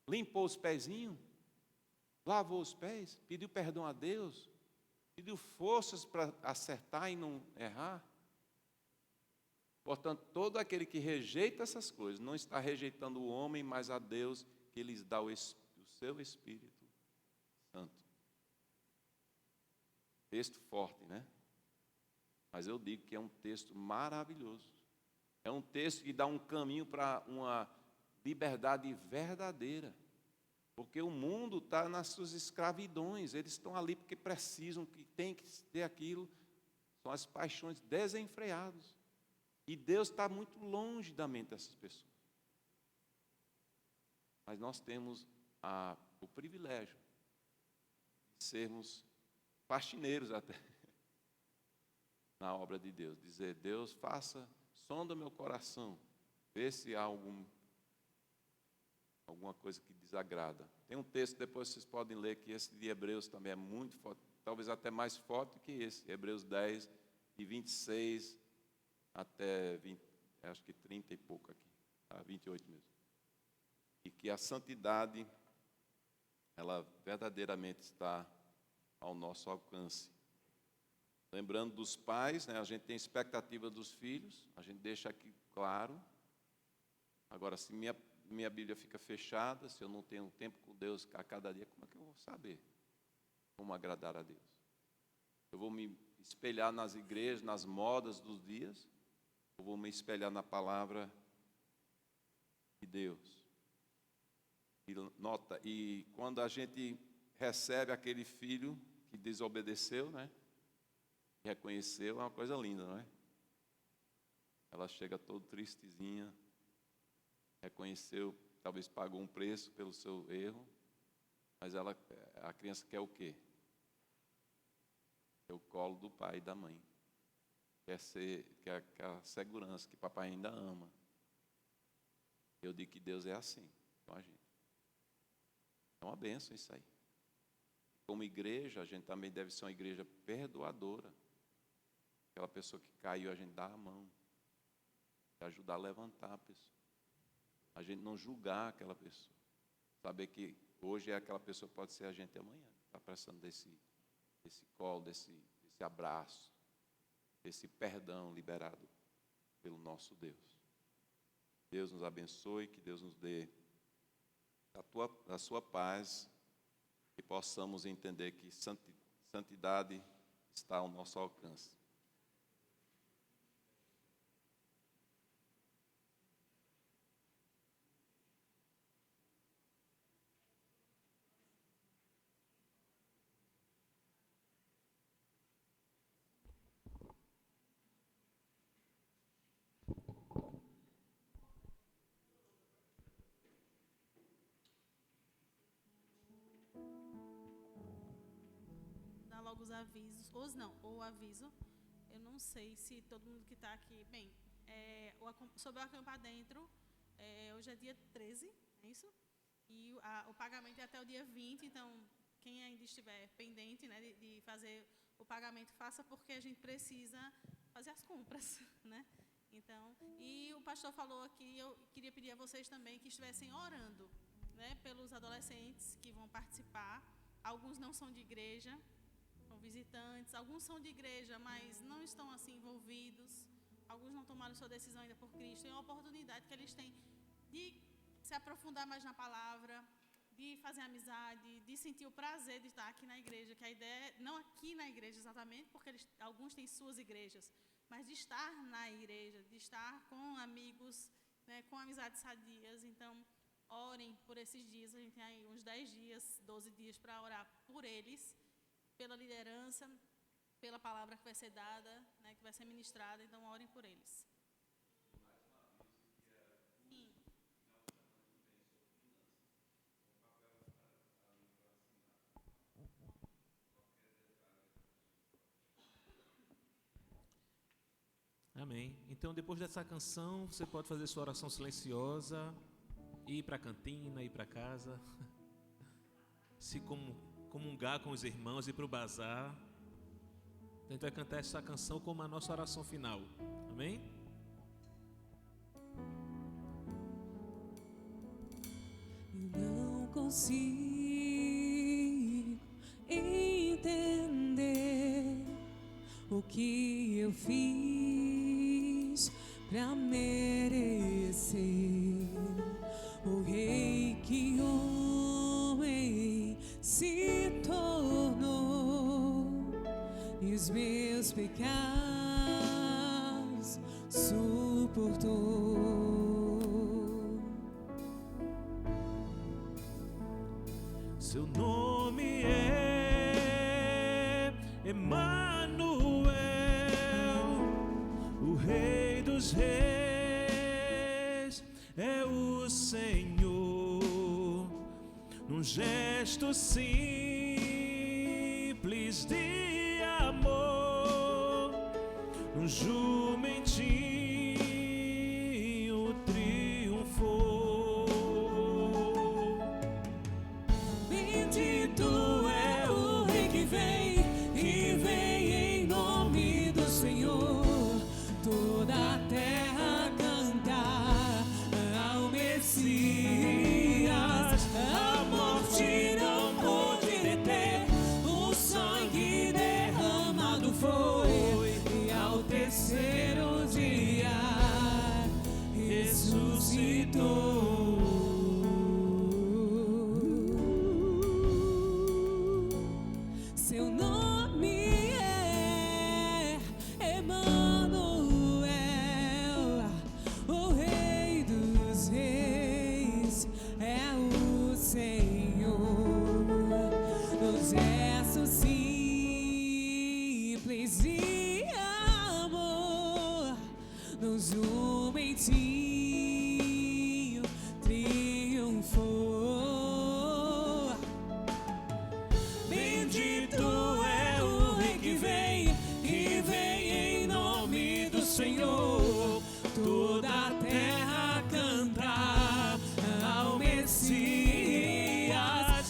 Limpou os pezinhos? Lavou os pés? Pediu perdão a Deus? Pediu forças para acertar e não errar? Portanto, todo aquele que rejeita essas coisas, não está rejeitando o homem, mas a Deus, que lhes dá o seu Espírito Santo. Texto forte, né? Mas eu digo que é um texto maravilhoso. É um texto que dá um caminho para uma liberdade verdadeira. Porque o mundo está nas suas escravidões. Eles estão ali porque precisam, que tem que ter aquilo. São as paixões desenfreadas. E Deus está muito longe da mente dessas pessoas. Mas nós temos o privilégio de sermos faxineiros até na obra de Deus. Dizer, Deus, sonda meu coração, vê se há alguma coisa que desagrada. Tem um texto, depois vocês podem ler, que esse de Hebreus também é muito forte, talvez até mais forte que esse, Hebreus 10, de 26 até 20, acho que 30 e pouco aqui, 28 mesmo. E que a santidade, ela verdadeiramente está ao nosso alcance. Lembrando dos pais, né, a gente tem expectativa dos filhos, a gente deixa aqui claro. Agora, se minha Bíblia fica fechada, se eu não tenho tempo com Deus a cada dia, como é que eu vou saber como agradar a Deus? Eu vou me espelhar nas igrejas, nas modas dos dias, eu vou me espelhar na palavra de Deus. E quando a gente recebe aquele filho que desobedeceu, né? Reconheceu, é uma coisa linda, não é? Ela chega toda tristezinha, reconheceu, talvez pagou um preço pelo seu erro, mas a criança quer o quê? É o colo do pai e da mãe. Quer a segurança que papai ainda ama. Eu digo que Deus é assim com a gente. É uma bênção isso aí. Como igreja, a gente também deve ser uma igreja perdoadora. Aquela pessoa que caiu, a gente dá a mão. Ajudar a levantar a pessoa. A gente não julgar aquela pessoa. Saber que hoje é aquela pessoa, pode ser a gente amanhã. Está precisando desse colo, desse abraço, desse perdão liberado pelo nosso Deus. Deus nos abençoe, que Deus nos dê a sua paz, e possamos entender que santidade está ao nosso alcance. Dar logo os avisos, ou o aviso. Eu não sei se todo mundo que está aqui. Bem, sobre o Acampar Dentro, hoje é dia 13, é isso? E o pagamento é até o dia 20, então quem ainda estiver pendente, né, de fazer o pagamento, faça, porque a gente precisa fazer as compras, né? Então, e o pastor falou aqui, eu queria pedir a vocês também que estivessem orando, né, pelos adolescentes que vão participar. Alguns não são de igreja, são visitantes, alguns são de igreja, mas não estão assim envolvidos, alguns não tomaram sua decisão ainda por Cristo. É uma oportunidade que eles têm de se aprofundar mais na palavra, de fazer amizade, de sentir o prazer de estar aqui na igreja, que a ideia é não aqui na igreja exatamente, porque alguns têm suas igrejas, mas de estar na igreja, de estar com amigos, né, com amizades sadias. Então, orem por esses dias, a gente tem aí uns 10 dias, 12 dias para orar por eles, pela liderança, pela palavra que vai ser dada, né, que vai ser ministrada, então orem por eles. Sim. Amém. Então, depois dessa canção, você pode fazer sua oração silenciosa, ir para a cantina, ir para casa, se comungar com os irmãos, ir para o bazar. A gente vai cantar essa canção como a nossa oração final. Amém? Eu não consigo entender o que eu fiz pra merecer o rei que homem se tornou e os meus pecados suportou. Seu nome é Emanuel, o Rei dos Reis é o Senhor. Num gesto simples de amor, num jumentinho triunfou. Bendito é o Rei que vem em nome do Senhor. Toda a terra cantar ao Messias. A morte não pôde deter, o sangue derramado foi, e ao terceiro dia ressuscitou. Seu nome é Emanuel, o Rei dos Reis é o Senhor. Nos gestos simples de amor, no jumentinho triunfou. Bendito é o Rei que vem em nome do Senhor. Toda a terra cantar ao Messias.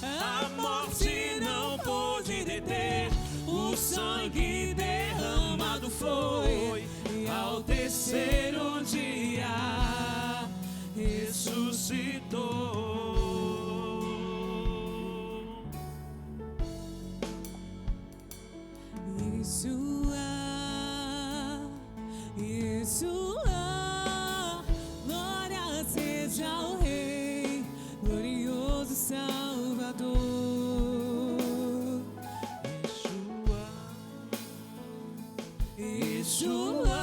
A morte não pôde deter, o sangue derramado foi, e ao terceiro dia ressuscitou. Yeshua, glória seja ao Rei, glorioso Salvador. Yeshua,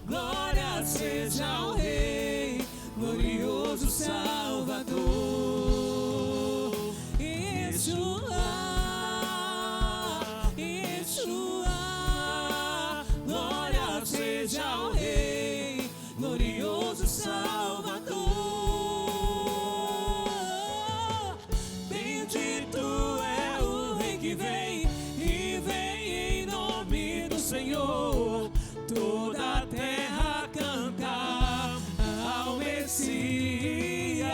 glória seja ao Rei, glorioso Salvador. Yeshua, glória seja ao Rei, glorioso Salvador. Bendito é o Rei que vem em nome do Senhor. Toda a terra cantar ao Messias.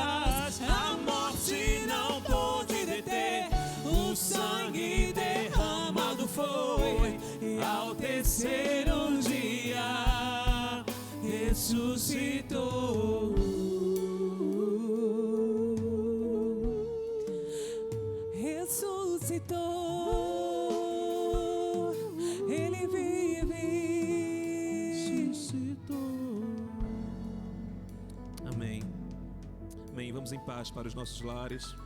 A morte não pôde deter, o sangue derramado foi, e ao terceiro dia ressuscitou. Ressuscitou, Ele vive. Amém. vamos em paz para os nossos lares.